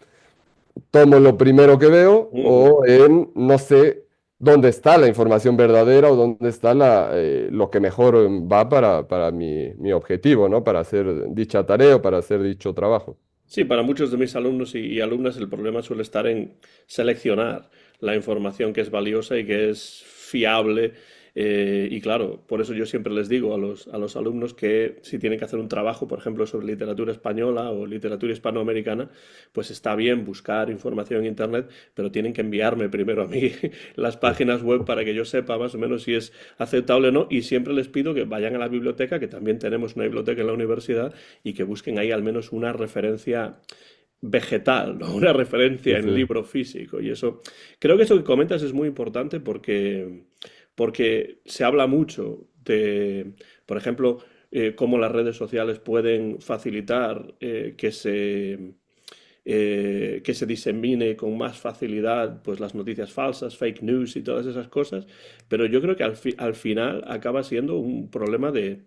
tomo lo primero que veo Ujú. o en no sé dónde está la información verdadera o dónde está lo que mejor va para mi objetivo, ¿no? Para hacer dicha tarea o para hacer dicho trabajo. Sí, para muchos de mis alumnos y alumnas el problema suele estar en seleccionar la información que es valiosa y que es fiable. Y claro, por eso yo siempre les digo a los alumnos que si tienen que hacer un trabajo, por ejemplo, sobre literatura española o literatura hispanoamericana, pues está bien buscar información en Internet, pero tienen que enviarme primero a mí las Sí. páginas web para que yo sepa más o menos si es aceptable o no. Y siempre les pido que vayan a la biblioteca, que también tenemos una biblioteca en la universidad, y que busquen ahí al menos una referencia vegetal, ¿no? Una Sí, referencia en sí. libro físico. Y eso, creo que eso que comentas es muy importante porque se habla mucho de, por ejemplo, cómo las redes sociales pueden facilitar que se disemine con más facilidad pues las noticias falsas, fake news y todas esas cosas, pero yo creo que al final acaba siendo un problema de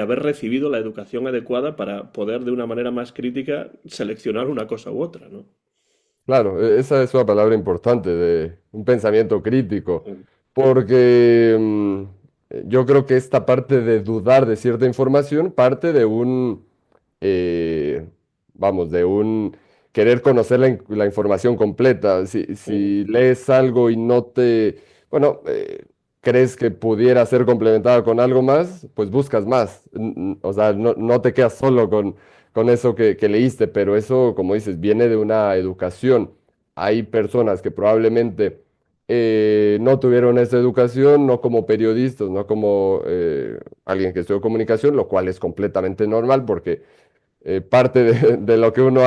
haber recibido la educación adecuada para poder de una manera más crítica seleccionar una cosa u otra, ¿no? Claro, esa es una palabra importante de un pensamiento crítico, Mm. porque yo creo que esta parte de dudar de cierta información parte de eh, vamos, de un querer conocer la información completa. Si lees algo y no bueno, crees que pudiera ser complementada con algo más, pues buscas más. O sea, no te quedas solo con eso que leíste, pero eso, como dices, viene de una educación. Hay personas que probablemente no tuvieron esa educación, no como periodistas, no como alguien que estudió comunicación, lo cual es completamente normal porque parte de lo que uno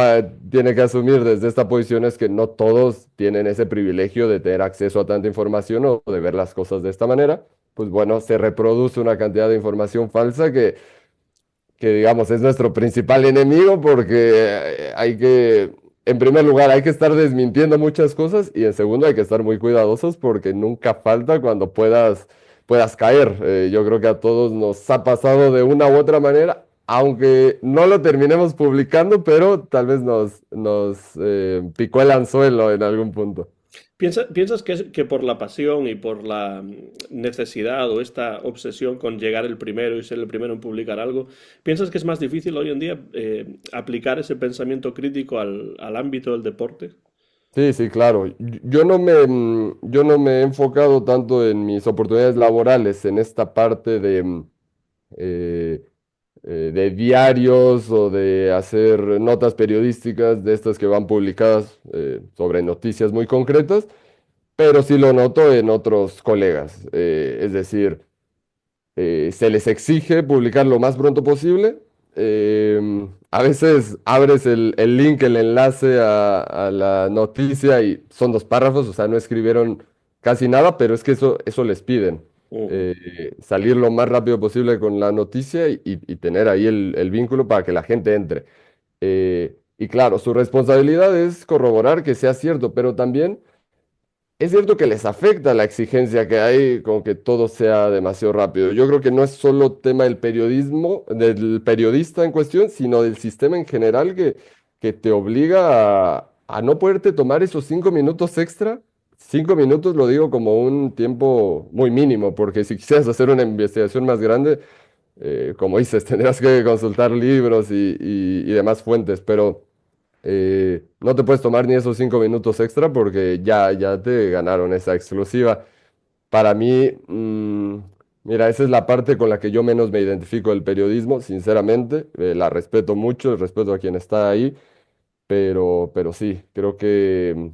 tiene que asumir desde esta posición es que no todos tienen ese privilegio de tener acceso a tanta información o de ver las cosas de esta manera. Pues bueno, se reproduce una cantidad de información falsa que digamos es nuestro principal enemigo porque en primer lugar, hay que estar desmintiendo muchas cosas y en segundo, hay que estar muy cuidadosos porque nunca falta cuando puedas caer. Yo creo que a todos nos ha pasado de una u otra manera, aunque no lo terminemos publicando, pero tal vez nos picó el anzuelo en algún punto. ¿Piensas que por la pasión y por la necesidad o esta obsesión con llegar el primero y ser el primero en publicar algo, piensas que es más difícil hoy en día aplicar ese pensamiento crítico al ámbito del deporte? Sí, sí, claro. Yo no me he enfocado tanto en mis oportunidades laborales, en esta parte eh, de diarios o de hacer notas periodísticas de estas que van publicadas sobre noticias muy concretas, pero sí lo noto en otros colegas. Es decir, se les exige publicar lo más pronto posible. A veces abres el link, el enlace a la noticia y son dos párrafos, o sea, no escribieron casi nada, pero es que eso les piden. Ujú. Salir lo más rápido posible con la noticia y tener ahí el vínculo para que la gente entre. Y claro, su responsabilidad es corroborar que sea cierto, pero también es cierto que les afecta la exigencia que hay con que todo sea demasiado rápido. Yo creo que no es solo tema del periodismo, del periodista en cuestión, sino del sistema en general que te obliga a no poderte tomar esos 5 minutos extra. 5 minutos lo digo como un tiempo muy mínimo, porque si quisieras hacer una investigación más grande, como dices, tendrás que consultar libros y demás fuentes, pero no te puedes tomar ni esos 5 minutos extra porque ya te ganaron esa exclusiva. Para mí, mira, esa es la parte con la que yo menos me identifico del periodismo, sinceramente. La respeto mucho, respeto a quien está ahí, pero sí, creo que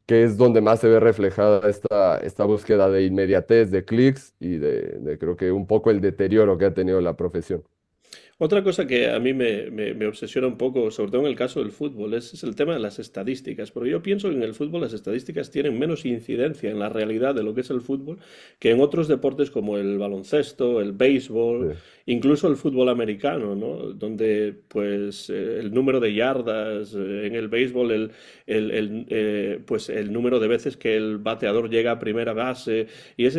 es donde más se ve reflejada esta búsqueda de inmediatez, de clics y de creo que un poco el deterioro que ha tenido la profesión. Otra cosa que a mí me obsesiona un poco, sobre todo en el caso del fútbol, es el tema de las estadísticas. Porque yo pienso que en el fútbol las estadísticas tienen menos incidencia en la realidad de lo que es el fútbol que en otros deportes como el baloncesto, el béisbol, Sí. incluso el fútbol americano, ¿no? Donde pues el número de yardas, en el béisbol pues el número de veces que el bateador llega a primera base y los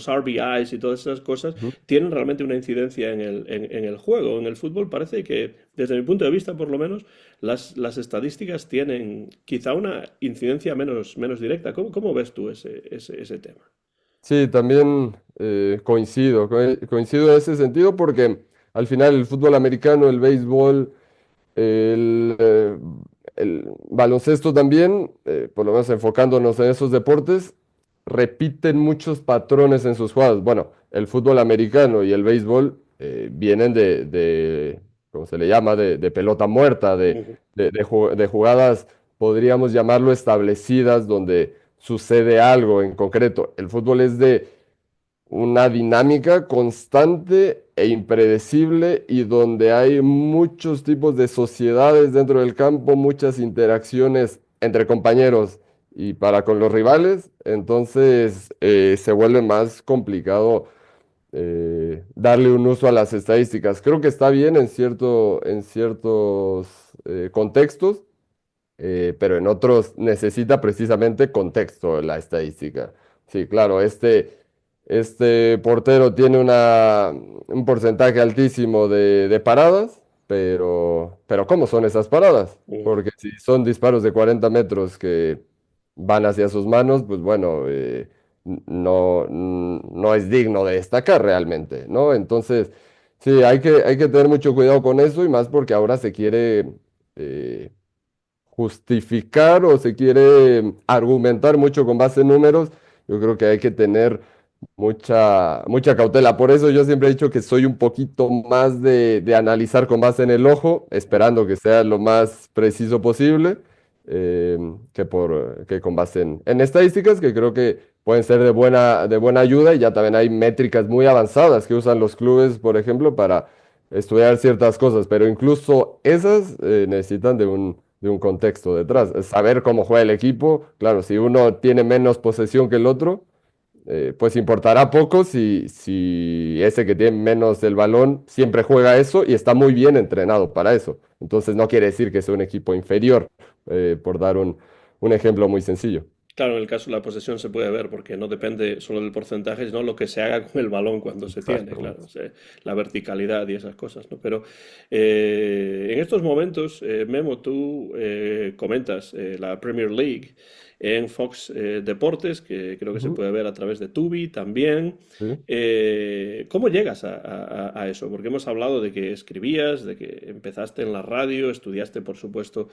RBIs y todas esas cosas Ujú. tienen realmente una incidencia en el juego. En el fútbol parece que, desde mi punto de vista por lo menos, las estadísticas tienen quizá una incidencia menos directa. ¿Cómo ves tú ese tema? Sí, también coincido en ese sentido porque al final el fútbol americano, el béisbol, el, eh, el baloncesto también, por lo menos enfocándonos en esos deportes, repiten muchos patrones en sus jugadas. Bueno, el fútbol americano y el béisbol vienen ¿cómo se le llama? De pelota muerta, Ujú. de jugadas, podríamos llamarlo establecidas, donde sucede algo en concreto. El fútbol es de una dinámica constante e impredecible y donde hay muchos tipos de sociedades dentro del campo, muchas interacciones entre compañeros y para con los rivales, entonces se vuelve más complicado darle un uso a las estadísticas. Creo que está bien en ciertos contextos, pero en otros necesita precisamente contexto la estadística. Sí, claro, este portero tiene un porcentaje altísimo de paradas, pero ¿cómo son esas paradas? Ujú. Porque si son disparos de 40 metros que van hacia sus manos, pues bueno, no es digno de destacar realmente, ¿no? Entonces, sí, hay que tener mucho cuidado con eso y más porque ahora se quiere justificar o se quiere argumentar mucho con base en números yo creo que hay que tener mucha cautela. Por eso yo siempre he dicho que soy un poquito más de analizar con base en el ojo, esperando que sea lo más preciso posible, que con base en estadísticas, que creo que pueden ser de buena ayuda. Y ya también hay métricas muy avanzadas que usan los clubes, por ejemplo, para estudiar ciertas cosas, pero incluso esas necesitan de un contexto detrás. Saber cómo juega el equipo, claro, si uno tiene menos posesión que el otro, pues importará poco si ese que tiene menos el balón siempre juega eso y está muy bien entrenado para eso. Entonces no quiere decir que sea un equipo inferior, por dar un ejemplo muy sencillo. Claro, en el caso de la posesión se puede ver porque no depende solo del porcentaje, sino lo que se haga con el balón cuando se tiene, claro, Exactamente. o sea, la verticalidad y esas cosas, ¿no? Pero en estos momentos, Memo, tú comentas la Premier League en Fox Deportes, que creo que se Ujú, puede ver a través de Tubi también. sí. ¿Cómo llegas a eso? Porque hemos hablado de que escribías, de que empezaste en la radio, estudiaste, por supuesto,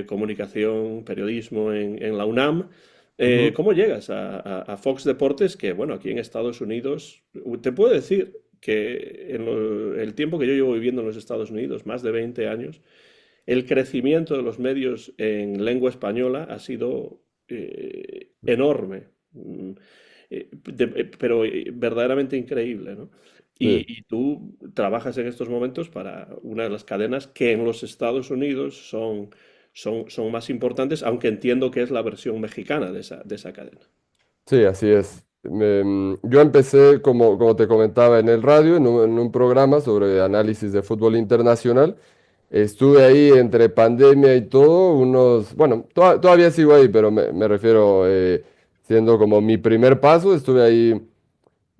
comunicación, periodismo en la UNAM. Ujú. ¿Cómo llegas a Fox Deportes? Que bueno, aquí en Estados Unidos, te puedo decir que en el tiempo que yo llevo viviendo en los Estados Unidos, más de 20 años, el crecimiento de los medios en lengua española ha sido enorme, pero verdaderamente increíble, ¿no? Y, Sí. y tú trabajas en estos momentos para una de las cadenas que en los Estados Unidos son más importantes, aunque entiendo que es la versión mexicana de esa cadena. Sí, así es. Yo empecé, como te comentaba, en el radio, en un programa sobre análisis de fútbol internacional. Estuve ahí entre pandemia y todo, bueno, todavía sigo ahí, pero me refiero, siendo como mi primer paso, estuve ahí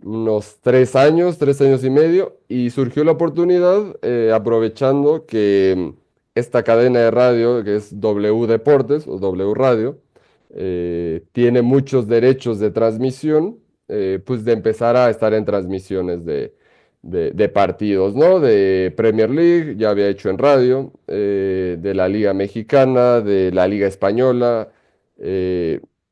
unos 3 años y medio, y surgió la oportunidad, aprovechando que esta cadena de radio, que es W Deportes o W Radio, tiene muchos derechos de transmisión, pues de empezar a estar en transmisiones de partidos, ¿no? De Premier League, ya había hecho en radio, de la Liga Mexicana, de la Liga Española.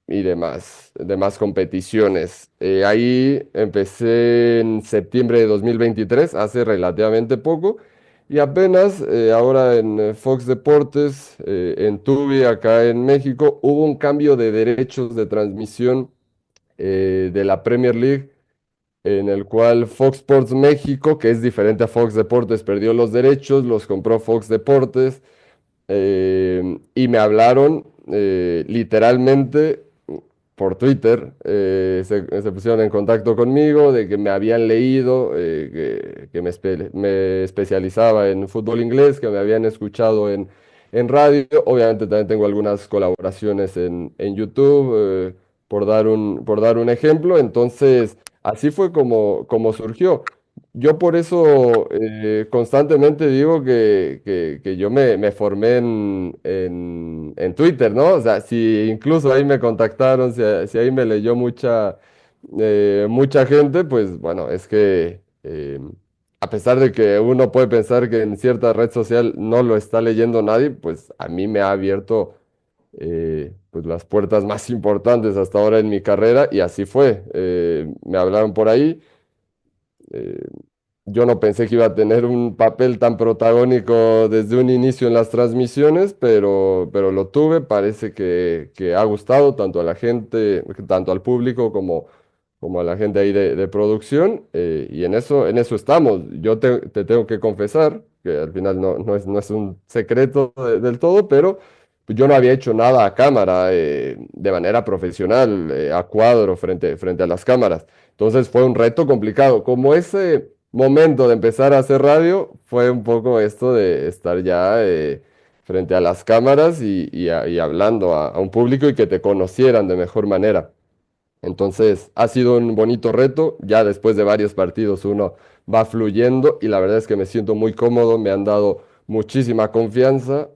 Y demás competiciones. Ahí empecé en septiembre de 2023, hace relativamente poco, y apenas, ahora en Fox Deportes, en Tubi, acá en México, hubo un cambio de derechos de transmisión, de la Premier League, en el cual Fox Sports México, que es diferente a Fox Deportes, perdió los derechos, los compró Fox Deportes. Y me hablaron, literalmente por Twitter. Se pusieron en contacto conmigo de que me habían leído, que me especializaba en fútbol inglés, que me habían escuchado en radio. Obviamente también tengo algunas colaboraciones en YouTube, por dar un ejemplo. Entonces, así fue como surgió. Yo por eso, constantemente digo que yo me formé en Twitter, ¿no? O sea, si incluso ahí me contactaron, si ahí me leyó mucha gente, pues bueno, es que, a pesar de que uno puede pensar que en cierta red social no lo está leyendo nadie, pues a mí me ha abierto, pues las puertas más importantes hasta ahora en mi carrera, y así fue. Me hablaron por ahí. eh, yo no pensé que iba a tener un papel tan protagónico desde un inicio en las transmisiones, pero lo tuve. Parece que ha gustado tanto a la gente, tanto al público como a la gente ahí de producción, y en eso estamos. Yo te tengo que confesar que al final no es un secreto del todo, pero yo no había hecho nada a cámara, de manera profesional, a cuadro, frente a las cámaras. Entonces fue un reto complicado. Como ese momento de empezar a hacer radio fue un poco esto de estar ya, frente a las cámaras y hablando a un público y que te conocieran de mejor manera. Entonces ha sido un bonito reto. Ya después de varios partidos uno va fluyendo, y la verdad es que me siento muy cómodo, me han dado muchísima confianza.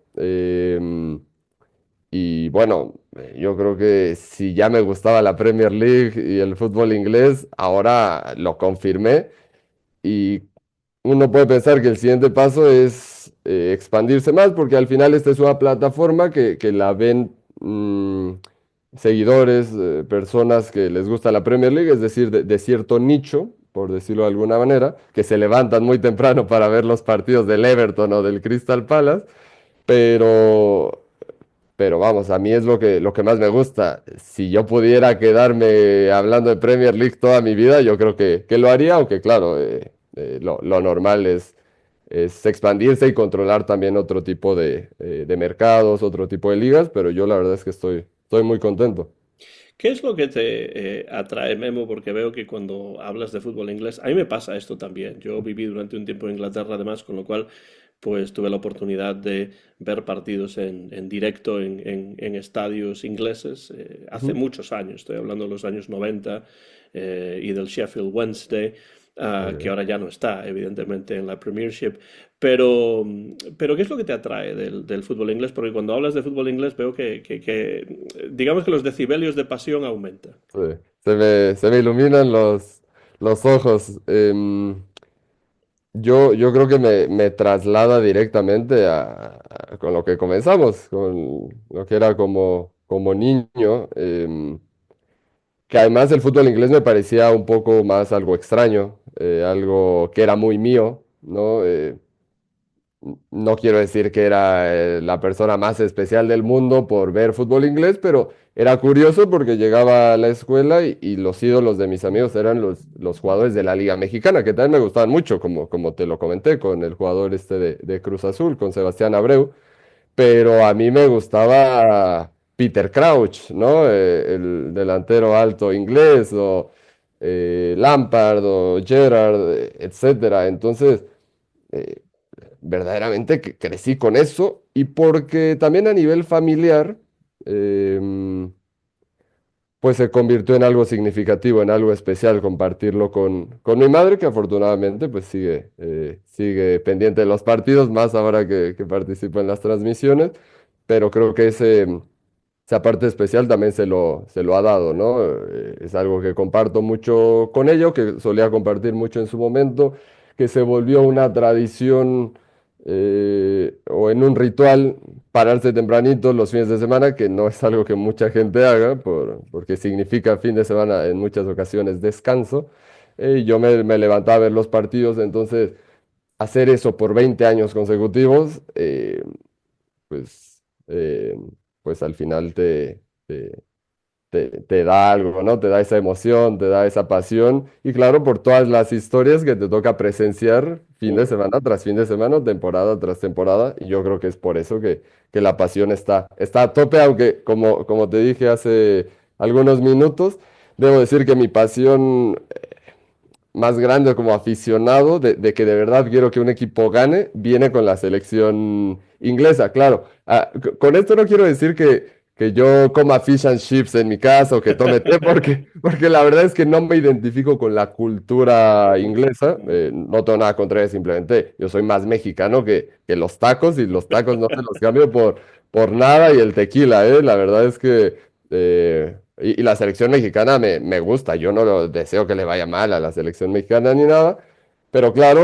Y bueno, yo creo que si ya me gustaba la Premier League y el fútbol inglés, ahora lo confirmé. Y uno puede pensar que el siguiente paso es, expandirse más, porque al final esta es una plataforma que la ven, seguidores, personas que les gusta la Premier League, es decir, de cierto nicho, por decirlo de alguna manera, que se levantan muy temprano para ver los partidos del Everton o del Crystal Palace, pero, pero vamos, a mí es lo que más me gusta. Si yo pudiera quedarme hablando de Premier League toda mi vida, yo creo que lo haría, aunque claro, lo normal es expandirse y controlar también otro tipo de mercados, otro tipo de ligas, pero yo la verdad es que estoy muy contento. ¿Qué es lo que te atrae, Memo? Porque veo que cuando hablas de fútbol inglés, a mí me pasa esto también. Yo viví durante un tiempo en Inglaterra, además, con lo cual, pues tuve la oportunidad de ver partidos en directo en estadios ingleses hace Ujú. muchos años. Estoy hablando de los años 90 y del Sheffield Wednesday, que Ok. ahora ya no está, evidentemente, en la Premiership. Pero ¿qué es lo que te atrae del fútbol inglés? Porque cuando hablas de fútbol inglés veo digamos que los decibelios de pasión aumentan. Sí, se me iluminan los ojos. Yo creo que me traslada directamente con lo que comenzamos, con lo que era como niño, que además el fútbol inglés me parecía un poco más algo extraño, algo que era muy mío, ¿no? No quiero decir que era la persona más especial del mundo por ver fútbol inglés, pero era curioso porque llegaba a la escuela y los ídolos de mis amigos eran los jugadores de la Liga Mexicana, que también me gustaban mucho, como te lo comenté, con el jugador este de Cruz Azul, con Sebastián Abreu, pero a mí me gustaba Peter Crouch, ¿no? El delantero alto inglés, o Lampard, o Gerrard, etcétera. Entonces eh, verdaderamente que crecí con eso y porque también a nivel familiar, em, pues se convirtió en algo significativo, en algo especial compartirlo con mi madre, que afortunadamente pues sigue pendiente de los partidos, más ahora que participa en las transmisiones, pero creo que esa parte especial también se lo ha dado, ¿no? Es algo que comparto mucho con ello, que solía compartir mucho en su momento, que se volvió una tradición o en un ritual pararse tempranito los fines de semana, que no es algo que mucha gente haga, porque significa fin de semana en muchas ocasiones descanso. Y yo me levantaba a ver los partidos, entonces hacer eso por 20 años consecutivos, pues, pues al final te da algo, ¿no? Te da esa emoción, te da esa pasión y claro, por todas las historias que te toca presenciar fin de Mm. semana tras fin de semana, temporada tras temporada y yo creo que es por eso que la pasión está a tope, aunque como te dije hace algunos minutos, debo decir que mi pasión más grande como aficionado de que de verdad quiero que un equipo gane, viene con la selección inglesa. Claro, con esto no quiero decir que yo coma fish and chips en mi casa o que tome té, porque la verdad es que no me identifico con la cultura inglesa. No tengo nada contra ella, simplemente yo soy más mexicano que los tacos y los tacos no se los cambio por nada y el tequila, ¿eh? La verdad es que... y la selección mexicana me gusta, yo no lo deseo que le vaya mal a la selección mexicana ni nada, pero claro,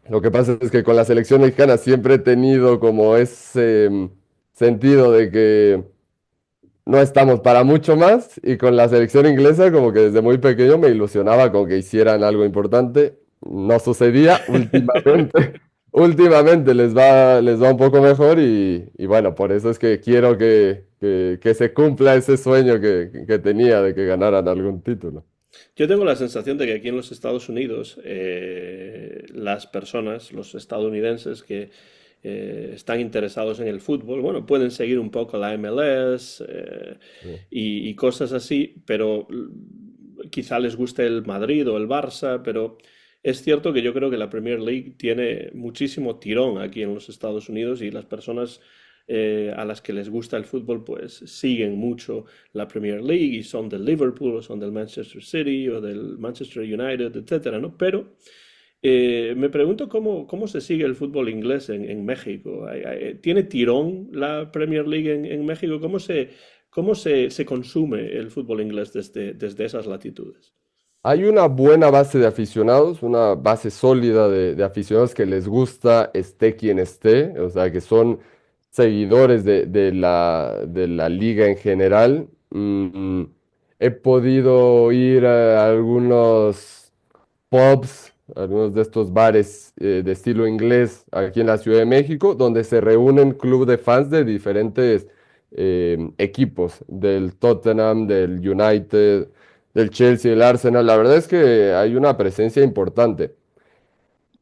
lo que pasa es que con la selección mexicana siempre he tenido como ese sentido de que no estamos para mucho más y con la selección inglesa como que desde muy pequeño me ilusionaba con que hicieran algo importante. No sucedía últimamente. Últimamente les va un poco mejor y bueno, por eso es que quiero que se cumpla ese sueño que tenía de que ganaran algún título. Yo tengo la sensación de que aquí en los Estados Unidos las personas, los estadounidenses que están interesados en el fútbol, bueno, pueden seguir un poco la MLS Sí. y cosas así, pero quizá les guste el Madrid o el Barça, pero es cierto que yo creo que la Premier League tiene muchísimo tirón aquí en los Estados Unidos y las personas a las que les gusta el fútbol pues siguen mucho la Premier League y son del Liverpool o son del Manchester City o del Manchester United, etcétera, ¿no? Pero me pregunto cómo se sigue el fútbol inglés en México. ¿Tiene tirón la Premier League en México? ¿Cómo se consume el fútbol inglés desde esas latitudes? Hay una buena base de aficionados, una base sólida de aficionados que les gusta esté quien esté, o sea, que son seguidores de la liga en general. He podido ir a algunos pubs, algunos de estos bares de estilo inglés aquí en la Ciudad de México, donde se reúnen club de fans de diferentes equipos, del Tottenham, del United, del Chelsea, del Arsenal. La verdad es que hay una presencia importante.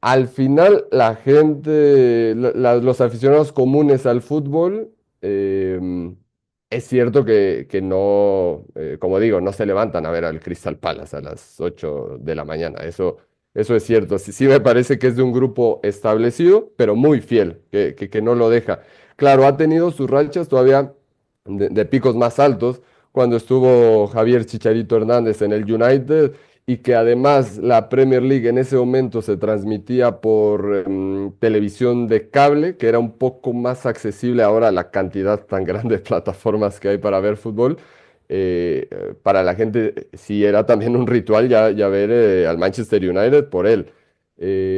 Al final, la gente, los aficionados comunes al fútbol, es cierto que no, como digo, no se levantan a ver al Crystal Palace a las 8 de la mañana. Eso es cierto. Sí, sí me parece que es de un grupo establecido, pero muy fiel, que no lo deja. Claro, ha tenido sus rachas todavía de picos más altos, cuando estuvo Javier Chicharito Hernández en el United y que además la Premier League en ese momento se transmitía por televisión de cable, que era un poco más accesible ahora a la cantidad tan grande de plataformas que hay para ver fútbol. Para la gente sí era también un ritual ya ver al Manchester United por él.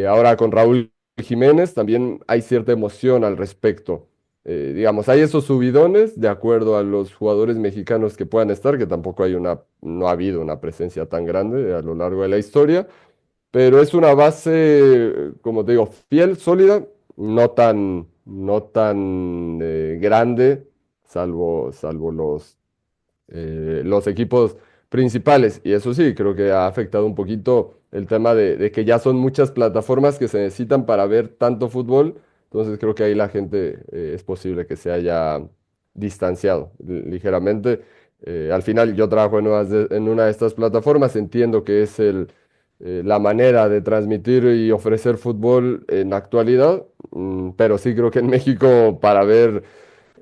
Ahora con Raúl Jiménez también hay cierta emoción al respecto. Digamos, hay esos subidones de acuerdo a los jugadores mexicanos que puedan estar, que tampoco no ha habido una presencia tan grande a lo largo de la historia, pero es una base, como te digo, fiel, sólida, no tan grande, salvo los equipos principales. Y eso sí, creo que ha afectado un poquito el tema de que ya son muchas plataformas que se necesitan para ver tanto fútbol. Entonces creo que ahí la gente es posible que se haya distanciado ligeramente. Al final yo trabajo en una de estas plataformas, entiendo que es la manera de transmitir y ofrecer fútbol en la actualidad, pero sí creo que en México para ver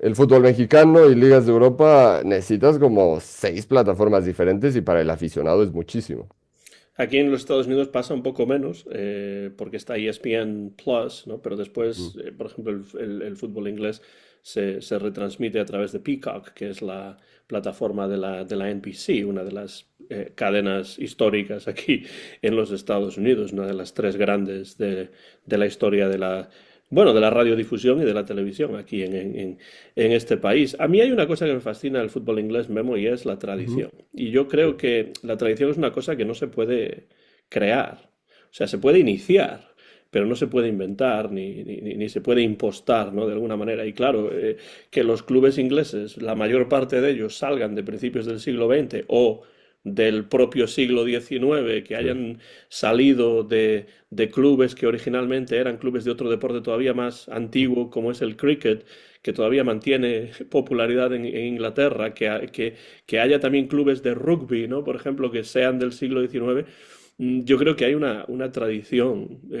el fútbol mexicano y ligas de Europa necesitas como 6 plataformas diferentes y para el aficionado es muchísimo. Aquí en los Estados Unidos pasa un poco menos, porque está ESPN Plus, ¿no? Pero Mm. después, por ejemplo, el fútbol inglés se retransmite a través de Peacock, que es la plataforma de la NBC, una de las cadenas históricas aquí en los Estados Unidos, una de las tres grandes de la historia de la radiodifusión y de la televisión aquí en este país. A mí hay una cosa que me fascina del fútbol inglés, Memo, y es la Ujú. tradición. Y yo creo que la tradición es una cosa que no se puede crear. O sea, se puede iniciar, pero no se puede inventar ni se puede impostar, ¿no? De alguna manera. Y claro, que los clubes ingleses, la mayor parte de ellos salgan de principios del siglo XX o del propio siglo XIX, que Sí. hayan salido de clubes que originalmente eran clubes de otro deporte todavía más antiguo, como es el cricket, que todavía mantiene popularidad en Inglaterra, que haya también clubes de rugby, ¿no? Por ejemplo, que sean del siglo XIX. Yo creo que hay una tradición Sí.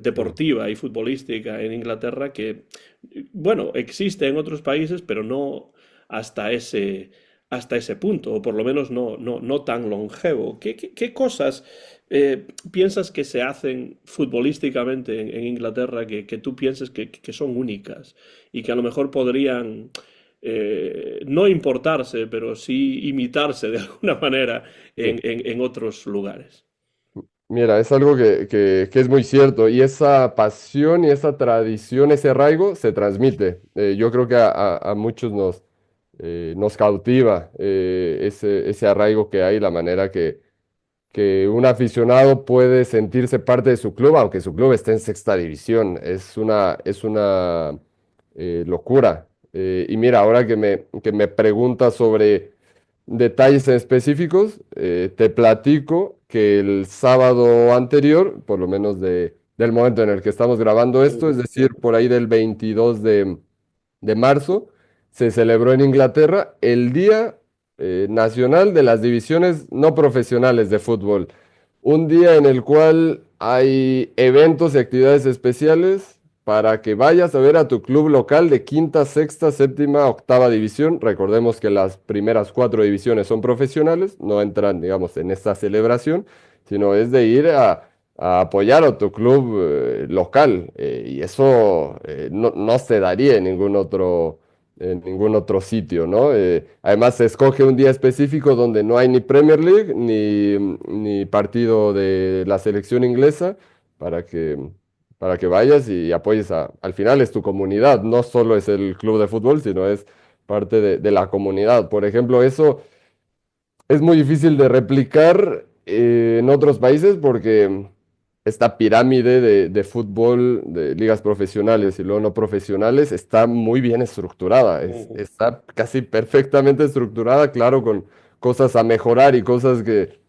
deportiva y futbolística en Inglaterra que, bueno, existe en otros países, pero no hasta ese punto, o por lo menos no tan longevo. ¿Qué cosas piensas que se hacen futbolísticamente en Inglaterra que tú pienses que son únicas y que a lo mejor podrían no importarse, pero sí imitarse de alguna manera Sí. en otros lugares? Mira, es algo que es muy cierto y esa pasión y esa tradición, ese arraigo se transmite. Yo creo que a muchos nos cautiva ese arraigo que hay, la manera que un aficionado puede sentirse parte de su club, aunque su club esté en sexta división. Es una locura. Y mira, ahora que me preguntas sobre detalles específicos, te platico que el sábado anterior, por lo menos del momento en el que estamos grabando esto, es decir, por ahí del 22 de marzo, se celebró en Inglaterra el Día Nacional de las Divisiones No Profesionales de Fútbol. Un día en el cual hay eventos y actividades especiales para que vayas a ver a tu club local de quinta, sexta, séptima, octava división. Recordemos que las primeras 4 divisiones son profesionales, no entran, digamos, en esta celebración, sino es de ir a apoyar a tu club local. Y eso no se daría en ningún otro sitio, ¿no? Además, se escoge un día específico donde no hay ni Premier League ni partido de la selección inglesa para que, para que vayas y apoyes al final es tu comunidad, no solo es el club de fútbol, sino es parte de la comunidad. Por ejemplo, eso es muy difícil de replicar en otros países porque esta pirámide de fútbol, de ligas profesionales y luego no profesionales, está muy bien estructurada, Ujú. está casi perfectamente estructurada, claro, con cosas a mejorar y cosas que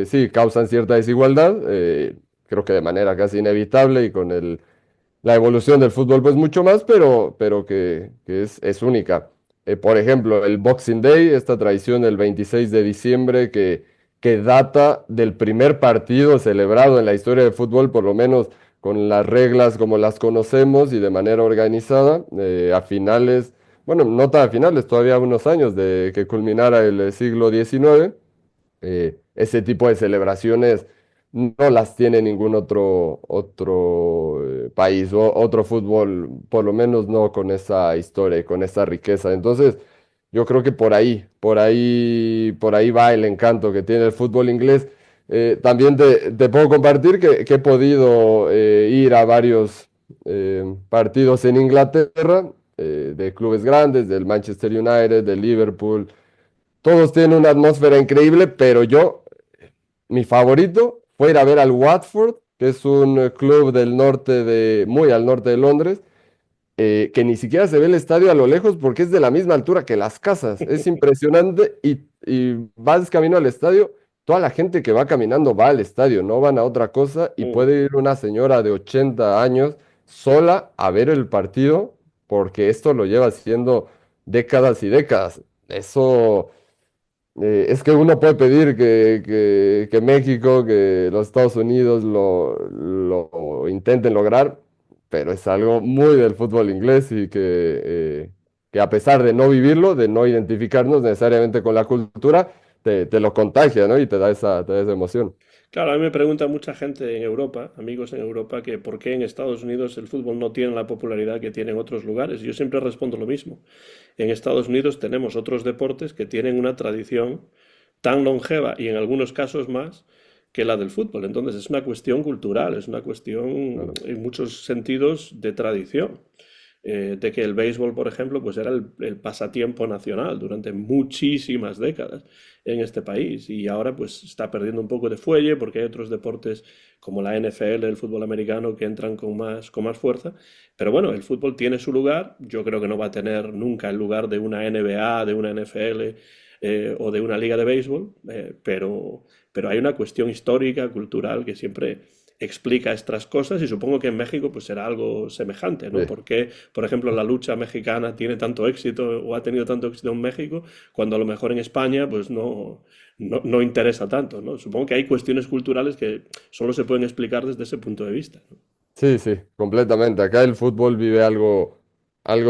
sí causan cierta desigualdad, creo que de manera casi inevitable y con la evolución del fútbol, pues mucho más, pero que es única. Por ejemplo, el Boxing Day, esta tradición del 26 de diciembre que data del primer partido celebrado en la historia del fútbol, por lo menos con las reglas como las conocemos y de manera organizada, a finales, bueno, no tan a finales, todavía unos años de que culminara el siglo XIX. Ese tipo de celebraciones no las tiene ningún otro país o otro fútbol, por lo menos no con esa historia y con esa riqueza. Entonces, yo creo que por ahí va el encanto que tiene el fútbol inglés. También te puedo compartir que he podido ir a varios partidos en Inglaterra, de clubes grandes, del Manchester United, del Liverpool. Todos tienen una atmósfera increíble, pero mi favorito fue ir a ver al Watford, que es un club del norte muy al norte de Londres, que ni siquiera se ve el estadio a lo lejos porque es de la misma altura que las casas. Es impresionante y vas camino al estadio, toda la gente que va caminando va al estadio, no van a otra cosa y Mm. puede ir una señora de 80 años sola a ver el partido porque esto lo lleva haciendo décadas y décadas. Eso es que uno puede pedir que México, que los Estados Unidos lo intenten lograr, pero es algo muy del fútbol inglés y que a pesar de no vivirlo, de no identificarnos necesariamente con la cultura, te lo contagia, ¿no? Y te da esa emoción. Claro, a mí me pregunta mucha gente en Europa, amigos en Europa, que por qué en Estados Unidos el fútbol no tiene la popularidad que tiene en otros lugares. Yo siempre respondo lo mismo. En Estados Unidos tenemos otros deportes que tienen una tradición tan longeva y en algunos casos más que la del fútbol. Entonces es una cuestión cultural, es una cuestión Claro. en muchos sentidos de tradición. De que el béisbol, por ejemplo, pues era el pasatiempo nacional durante muchísimas décadas en este país y ahora pues está perdiendo un poco de fuelle porque hay otros deportes como la NFL, el fútbol americano, que entran con más fuerza. Pero bueno, el fútbol tiene su lugar, yo creo que no va a tener nunca el lugar de una NBA, de una NFL o de una liga de béisbol, pero hay una cuestión histórica, cultural, que siempre explica estas cosas y supongo que en México pues será algo semejante, ¿no? Sí. Porque, por ejemplo, la lucha mexicana tiene tanto éxito o ha tenido tanto éxito en México cuando a lo mejor en España pues no interesa tanto, ¿no? Supongo que hay cuestiones culturales que solo se pueden explicar desde ese punto de vista, ¿no? Sí, sí, completamente. Acá el fútbol vive algo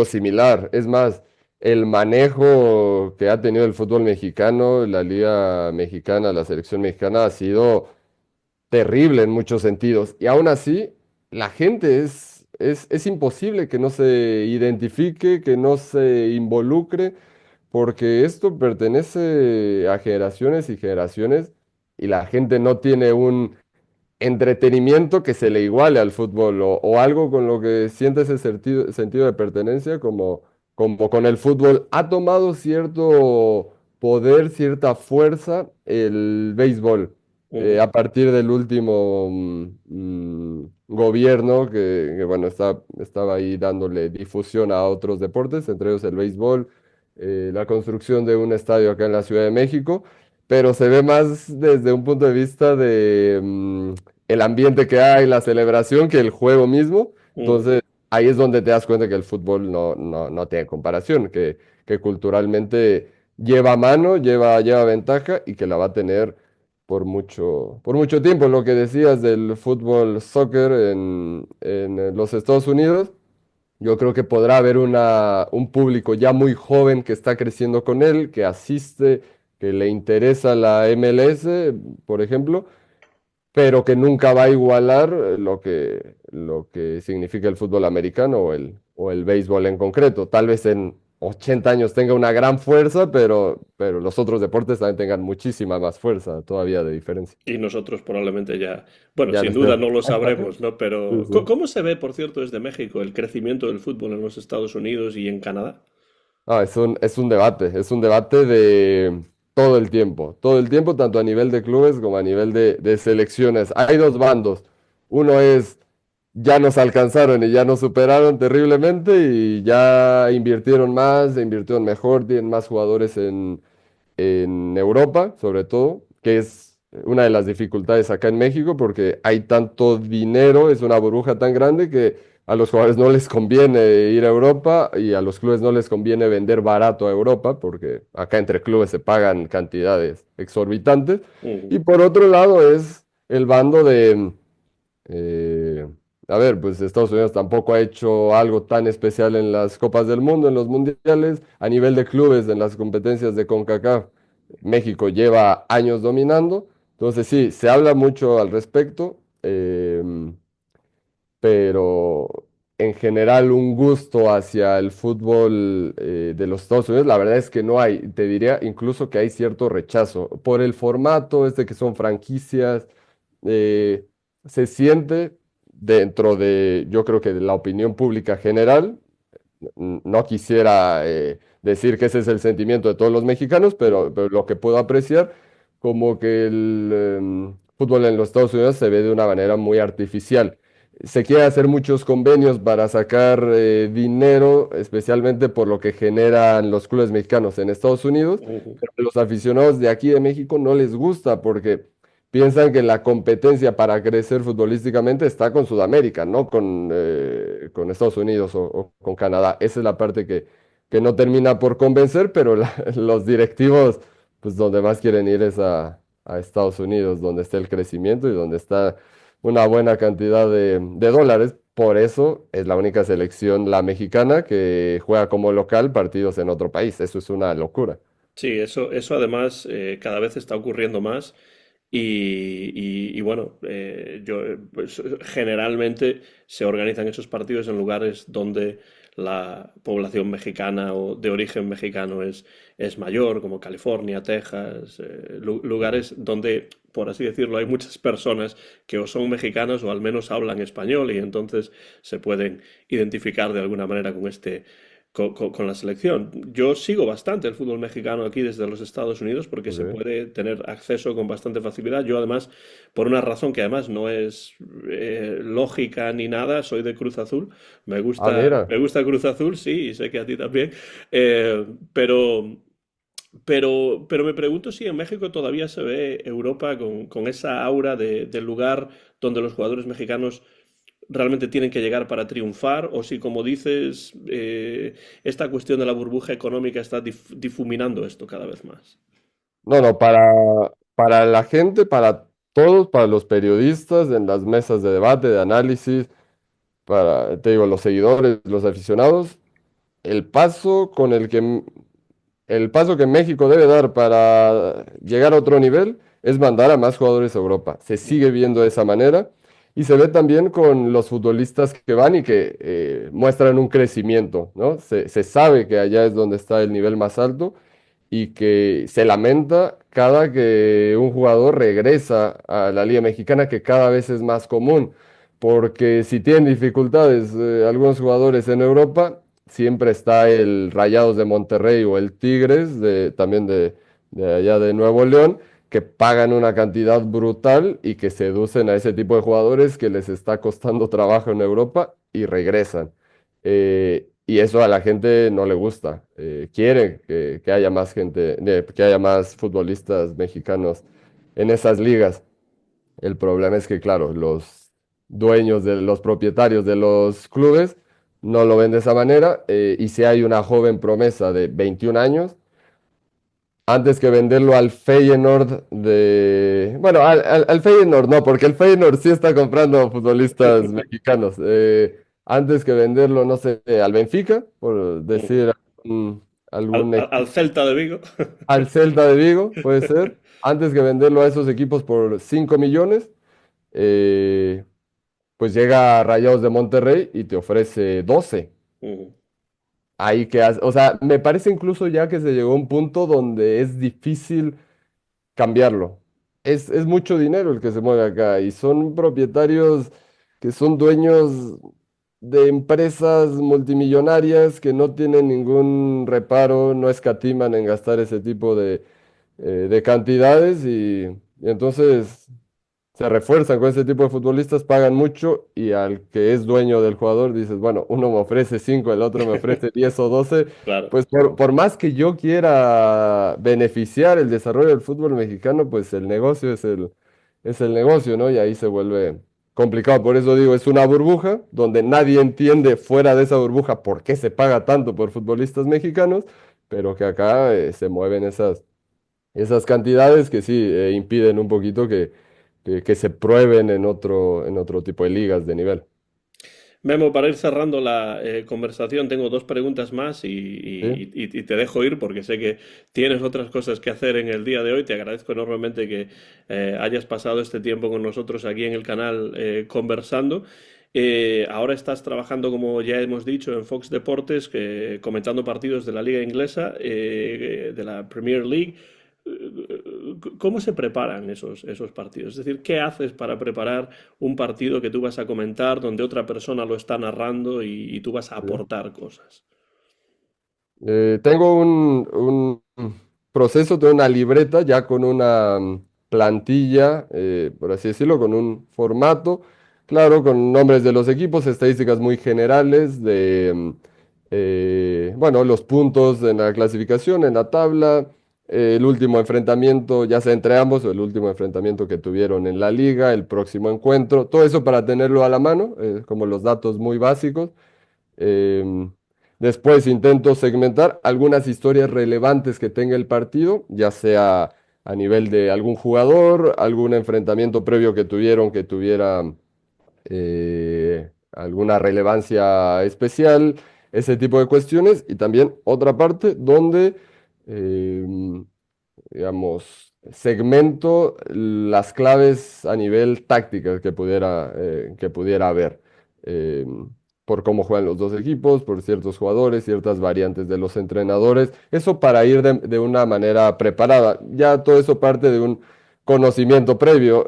similar. Es más, el manejo que ha tenido el fútbol mexicano, la Liga Mexicana, la selección mexicana, ha sido terrible en muchos sentidos. Y aún así, la gente es imposible que no se identifique, que no se involucre, porque esto pertenece a generaciones y generaciones y la gente no tiene un entretenimiento que se le iguale al fútbol o algo con lo que siente ese sentido de pertenencia como con el fútbol. Ha tomado cierto poder, cierta fuerza el béisbol Ujú, a partir del último gobierno bueno, estaba ahí dándole difusión a otros deportes, entre ellos el béisbol, la construcción de un estadio acá en la Ciudad de México, pero se ve más desde un punto de vista de el ambiente que hay, la celebración, que el juego mismo. ujú. Entonces, ahí es donde te das cuenta que el fútbol no tiene comparación, que culturalmente lleva mano, lleva ventaja y que la va a tener por mucho tiempo. Lo que decías del fútbol soccer en los Estados Unidos. Yo creo que podrá haber un público ya muy joven que está creciendo con él, que asiste, que le interesa la MLS, por ejemplo, pero que nunca va a igualar lo que significa el fútbol americano o el béisbol en concreto. Tal vez 80 años tenga una gran fuerza, pero los otros deportes también tengan muchísima más fuerza todavía de diferencia. Y nosotros probablemente ya, bueno, Ya no sin duda esté. no lo sabremos, ¿no? Sí, Pero, sí. ¿cómo se ve, por cierto, desde México el crecimiento del fútbol en los Estados Unidos y en Canadá? Ah, es un debate de todo el tiempo, tanto a nivel de clubes como a nivel de selecciones. Hay dos bandos. Uno es, ya nos alcanzaron y ya nos superaron terriblemente y ya invirtieron más, invirtieron mejor, tienen más jugadores en Europa, sobre todo, que es una de las dificultades acá en México, porque hay tanto dinero, es una burbuja tan grande que a los jugadores no les conviene ir a Europa y a los clubes no les conviene vender barato a Europa, porque acá entre clubes se pagan cantidades exorbitantes. Y Ujú. por otro lado es el bando de, eh, a ver, pues Estados Unidos tampoco ha hecho algo tan especial en las Copas del Mundo, en los mundiales, a nivel de clubes, en las competencias de CONCACAF. México lleva años dominando, entonces sí, se habla mucho al respecto, pero en general un gusto hacia el fútbol de los Estados Unidos, la verdad es que no hay, te diría incluso que hay cierto rechazo por el formato, este que son franquicias, eh, se siente dentro de, yo creo que de la opinión pública general, no quisiera decir que ese es el sentimiento de todos los mexicanos, pero lo que puedo apreciar, como que el fútbol en los Estados Unidos se ve de una manera muy artificial. Se quiere hacer muchos convenios para sacar dinero, especialmente por lo que generan los clubes mexicanos en Estados Unidos, Ujú. pero a los aficionados de aquí de México no les gusta porque piensan que la competencia para crecer futbolísticamente está con Sudamérica, no con Estados Unidos o con Canadá. Esa es la parte que no termina por convencer, pero los directivos, pues donde más quieren ir es a Estados Unidos, donde está el crecimiento y donde está una buena cantidad de dólares. Por eso es la única selección, la mexicana, que juega como local partidos en otro país. Eso es una locura. Sí, eso además cada vez está ocurriendo más y bueno, pues, generalmente se organizan esos partidos en lugares donde la población mexicana o de origen mexicano es mayor, como California, Texas, lugares donde, por así decirlo, hay muchas personas que o son mexicanas o al menos hablan español y entonces se pueden identificar de alguna manera con con la selección. Yo sigo bastante el fútbol mexicano aquí desde los Estados Unidos porque se Ok. puede tener acceso con bastante facilidad. Yo además, por una razón que además no es lógica ni nada, soy de Cruz Azul. Ah, mira. Me gusta Cruz Azul, sí, y sé que a ti también. Eh, pero, pero me pregunto si en México todavía se ve Europa con esa aura del lugar donde los jugadores mexicanos realmente tienen que llegar para triunfar o si, como dices, esta cuestión de la burbuja económica está difuminando esto cada vez más. No, no, para la gente, para todos, para los periodistas en las mesas de debate, de análisis, para, te digo, los seguidores, los aficionados, el paso con el paso que México debe dar para llegar a otro nivel es mandar a más jugadores a Europa. Se sigue viendo de esa manera y se ve también con los futbolistas que van y que muestran un crecimiento, ¿no? Se sabe que allá es donde está el nivel más alto y que se lamenta cada que un jugador regresa a la Liga Mexicana, que cada vez es más común, porque si tienen dificultades algunos jugadores en Europa, siempre está el Rayados de Monterrey o el Tigres, también de allá de Nuevo León, que pagan una cantidad brutal y que seducen a ese tipo de jugadores que les está costando trabajo en Europa y regresan. Y eso a la gente no le gusta. Quiere que haya más gente, que haya más futbolistas mexicanos en esas ligas. El problema es que, claro, los dueños de los propietarios de los clubes no lo ven de esa manera. Y si hay una joven promesa de 21 años, antes que venderlo al Feyenoord de... Bueno, al Feyenoord no, porque el Feyenoord sí está comprando futbolistas mexicanos. Antes que venderlo, no sé, al Benfica, por decir algún Al equipo, Celta de Vigo. al Celta de Vigo, puede ser. Antes que venderlo a esos equipos por 5 millones, eh, pues llega a Rayados de Monterrey y te ofrece 12. ahí que hace, o sea, me parece incluso ya que se llegó a un punto donde es difícil cambiarlo. Es mucho dinero el que se mueve acá y son propietarios que son dueños de empresas multimillonarias que no tienen ningún reparo, no escatiman en gastar ese tipo de cantidades y entonces se refuerzan con ese tipo de futbolistas, pagan mucho y al que es dueño del jugador dices, bueno, uno me ofrece 5, el otro me ofrece 10 o 12, Claro. pues por más que yo quiera beneficiar el desarrollo del fútbol mexicano, pues el negocio es el negocio, ¿no? Y ahí se vuelve complicado. Por eso digo, es una burbuja donde nadie entiende fuera de esa burbuja por qué se paga tanto por futbolistas mexicanos, pero que acá se mueven esas cantidades que sí impiden un poquito que se prueben en otro tipo de ligas de nivel. Memo, para ir cerrando la conversación, tengo dos preguntas más ¿Sí? y te dejo ir porque sé que tienes otras cosas que hacer en el día de hoy. Te agradezco enormemente que hayas pasado este tiempo con nosotros aquí en el canal conversando. Ahora estás trabajando, como ya hemos dicho, en Fox Deportes, comentando partidos de la Liga Inglesa, de la Premier League. ¿Cómo se preparan esos partidos? Es decir, ¿qué haces para preparar un partido que tú vas a comentar, donde otra persona lo está narrando y tú vas a ¿Sí? aportar cosas? Tengo un proceso, tengo una libreta ya con una plantilla, por así decirlo, con un formato, claro, con nombres de los equipos, estadísticas muy generales de, bueno, los puntos en la clasificación, en la tabla, el último enfrentamiento, ya sea entre ambos, o el último enfrentamiento que tuvieron en la liga, el próximo encuentro, todo eso para tenerlo a la mano, como los datos muy básicos. Em, Después intento segmentar algunas historias relevantes que tenga el partido, ya sea a nivel de algún jugador, algún enfrentamiento previo que tuvieron que tuviera alguna relevancia especial, ese tipo de cuestiones. Y también otra parte donde em, digamos, segmento las claves a nivel táctica que pudiera haber, eh, por cómo juegan los dos equipos, por ciertos jugadores, ciertas variantes de los entrenadores, eso para ir de una manera preparada. Ya todo eso parte de un conocimiento previo.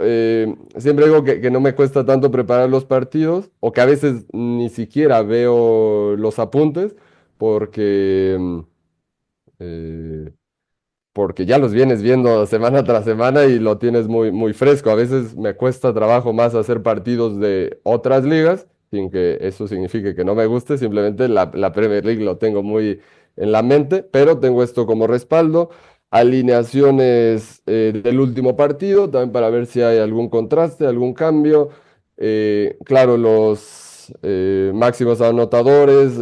Siempre digo que no me cuesta tanto preparar los partidos, o que a veces ni siquiera veo los apuntes, porque... eh, porque ya los vienes viendo semana tras semana y lo tienes muy, muy fresco. A veces me cuesta trabajo más hacer partidos de otras ligas, sin que eso signifique que no me guste, simplemente la Premier League lo tengo muy en la mente, pero tengo esto como respaldo. Alineaciones del último partido, también para ver si hay algún contraste, algún cambio. Claro, los máximos anotadores,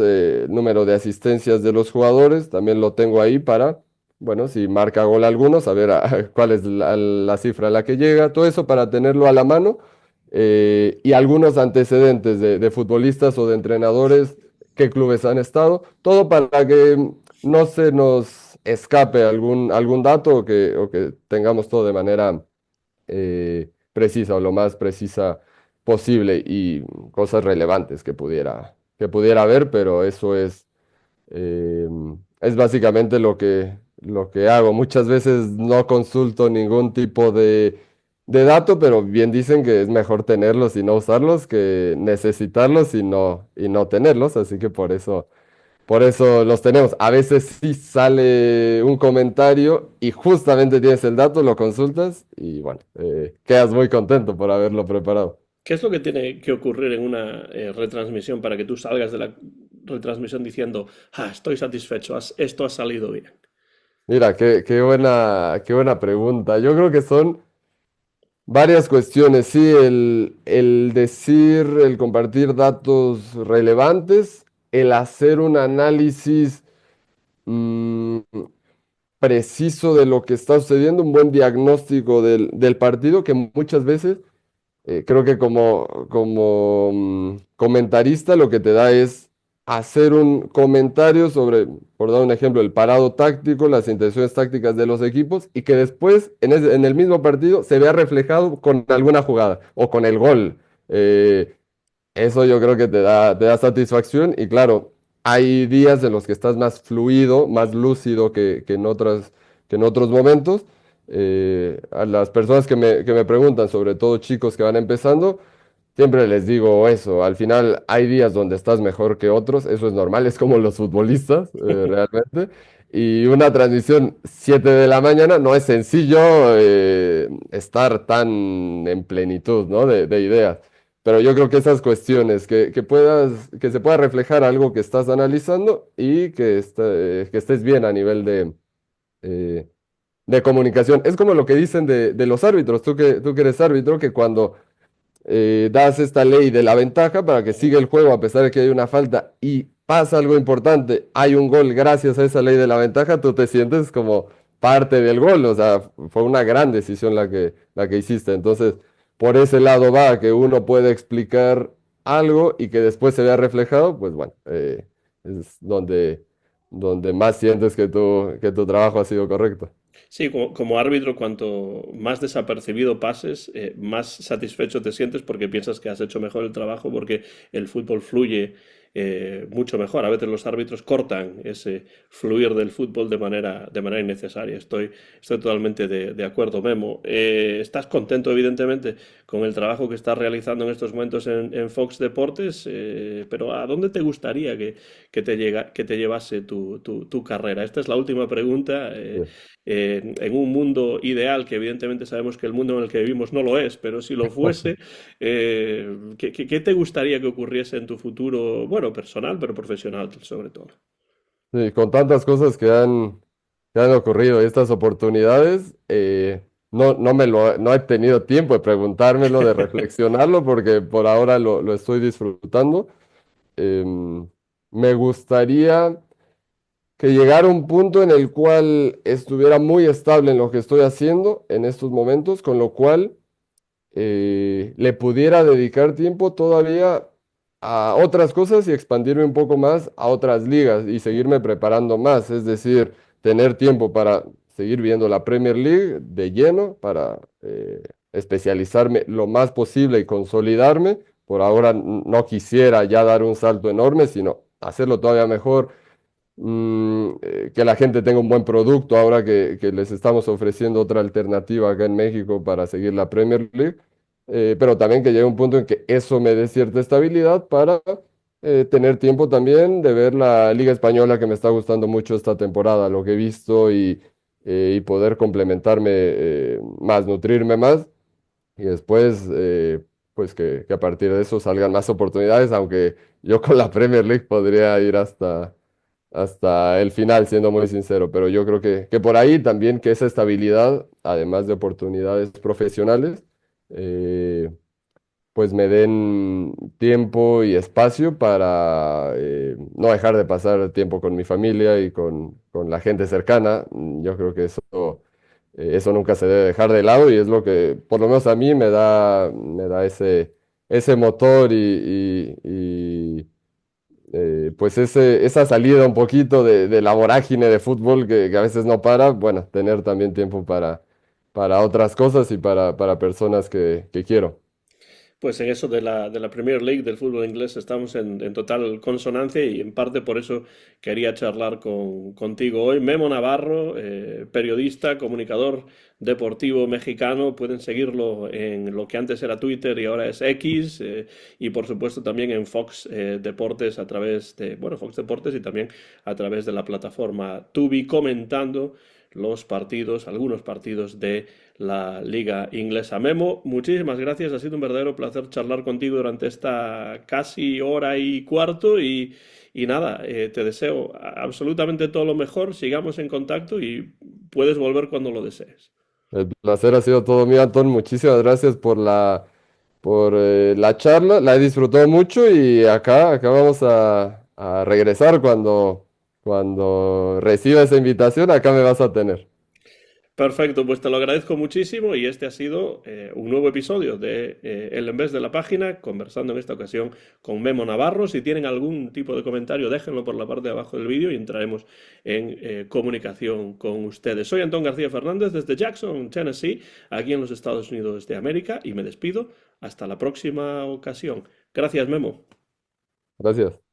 número de asistencias de los jugadores, también lo tengo ahí para bueno, si marca gol alguno, saber cuál es la cifra a la que llega, todo eso para tenerlo a la mano y algunos antecedentes de futbolistas o de entrenadores, qué clubes han estado, todo para que no se nos escape algún dato o que tengamos todo de manera precisa o lo más precisa posible y cosas relevantes que pudiera haber, pero eso eh, es básicamente lo que hago. Muchas veces no consulto ningún tipo de dato, pero bien dicen que es mejor tenerlos y no usarlos que necesitarlos y no tenerlos, así que por eso los tenemos. A veces sí sale un comentario y justamente tienes el dato, lo consultas y bueno, quedas muy contento por haberlo preparado. ¿Qué es lo que tiene que ocurrir en una retransmisión para que tú salgas de la retransmisión diciendo, ah, estoy satisfecho, esto ha salido bien? Mira, qué buena pregunta. Yo creo que son varias cuestiones, sí, el decir, el compartir datos relevantes, el hacer un análisis mm, preciso de lo que está sucediendo, un buen diagnóstico del partido que muchas veces creo que como comentarista lo que te da es hacer un comentario sobre, por dar un ejemplo, el parado táctico, las intenciones tácticas de los equipos y que después en el mismo partido se vea reflejado con alguna jugada o con el gol. Eso yo creo que te da satisfacción y claro, hay días en los que estás más fluido, más lúcido que en otros momentos. A las personas que me preguntan, sobre todo chicos que van empezando, siempre les digo eso, al final hay días donde estás mejor que otros, eso es normal, es como los futbolistas, realmente. Y una transmisión 7 de la mañana no es sencillo estar tan en plenitud, ¿no? De ideas. Pero yo creo que esas cuestiones, que se pueda reflejar algo que estás analizando y que estés bien a nivel eh, de comunicación. Es como lo que dicen de los árbitros, tú que eres árbitro, que cuando das esta ley de la ventaja para que siga el juego a pesar de que hay una falta y pasa algo importante, hay un gol gracias a esa ley de la ventaja, tú te sientes como parte del gol, o sea, fue una gran decisión la que hiciste. Entonces, por ese lado va, que uno puede explicar algo y que después se vea reflejado, pues bueno, es donde más sientes que tu trabajo ha sido correcto. Sí, como árbitro, cuanto más desapercibido pases, más satisfecho te sientes porque piensas que has hecho mejor el trabajo, porque el fútbol fluye mucho mejor. A veces los árbitros cortan ese fluir del fútbol de manera innecesaria. Estoy totalmente de acuerdo, Memo. ¿Estás contento, evidentemente, con el trabajo que estás realizando en estos momentos en Fox Deportes? Pero ¿a dónde te gustaría que te llevase tu carrera? Esta es la última pregunta. Sí. En un mundo ideal, que evidentemente sabemos que el mundo en el que vivimos no lo es, pero si lo fuese, ¿qué te gustaría que ocurriese en tu futuro, bueno, personal, pero profesional sobre todo? Sí, con tantas cosas que han ocurrido, estas oportunidades, no he tenido tiempo de preguntármelo, de reflexionarlo, porque por ahora lo estoy disfrutando. Me gustaría que llegara un punto en el cual estuviera muy estable en lo que estoy haciendo en estos momentos, con lo cual le pudiera dedicar tiempo todavía a otras cosas y expandirme un poco más a otras ligas y seguirme preparando más, es decir, tener tiempo para seguir viendo la Premier League de lleno, para especializarme lo más posible y consolidarme. Por ahora no quisiera ya dar un salto enorme, sino hacerlo todavía mejor, que la gente tenga un buen producto ahora que les estamos ofreciendo otra alternativa acá en México para seguir la Premier League, pero también que llegue un punto en que eso me dé cierta estabilidad para tener tiempo también de ver la Liga Española, que me está gustando mucho esta temporada, lo que he visto, y poder complementarme más, nutrirme más, y después pues que a partir de eso salgan más oportunidades, aunque yo con la Premier League podría ir hasta el final, siendo muy sincero, pero yo creo que por ahí también que esa estabilidad, además de oportunidades profesionales, eh, pues me den tiempo y espacio para no dejar de pasar tiempo con mi familia y con la gente cercana. Yo creo que eso nunca se debe dejar de lado y es lo que, por lo menos a mí, me da ese motor pues esa salida un poquito de la vorágine de fútbol que a veces no para, bueno, tener también tiempo para otras cosas y para personas que quiero. Pues en eso de la Premier League, del fútbol inglés, estamos en total consonancia y en parte por eso quería charlar contigo hoy. Memo Navarro, periodista, comunicador deportivo mexicano, pueden seguirlo en lo que antes era Twitter y ahora es X, y por supuesto también en Fox Deportes a través de, bueno, Fox Deportes y también a través de la plataforma Tubi comentando los partidos, algunos partidos de la liga inglesa. Memo, muchísimas gracias, ha sido un verdadero placer charlar contigo durante esta casi hora y cuarto y nada, te deseo absolutamente todo lo mejor, sigamos en contacto y puedes volver cuando lo desees. El placer ha sido todo mío, Antón. Muchísimas gracias por la charla. La he disfrutado mucho y acá vamos a regresar cuando reciba esa invitación. Acá me vas a tener. Perfecto, pues te lo agradezco muchísimo y este ha sido un nuevo episodio de El Envés de la Página, conversando en esta ocasión con Memo Navarro. Si tienen algún tipo de comentario, déjenlo por la parte de abajo del vídeo y entraremos en comunicación con ustedes. Soy Antón García Fernández desde Jackson, Tennessee, aquí en los Estados Unidos de América y me despido hasta la próxima ocasión. Gracias, Memo. Gracias.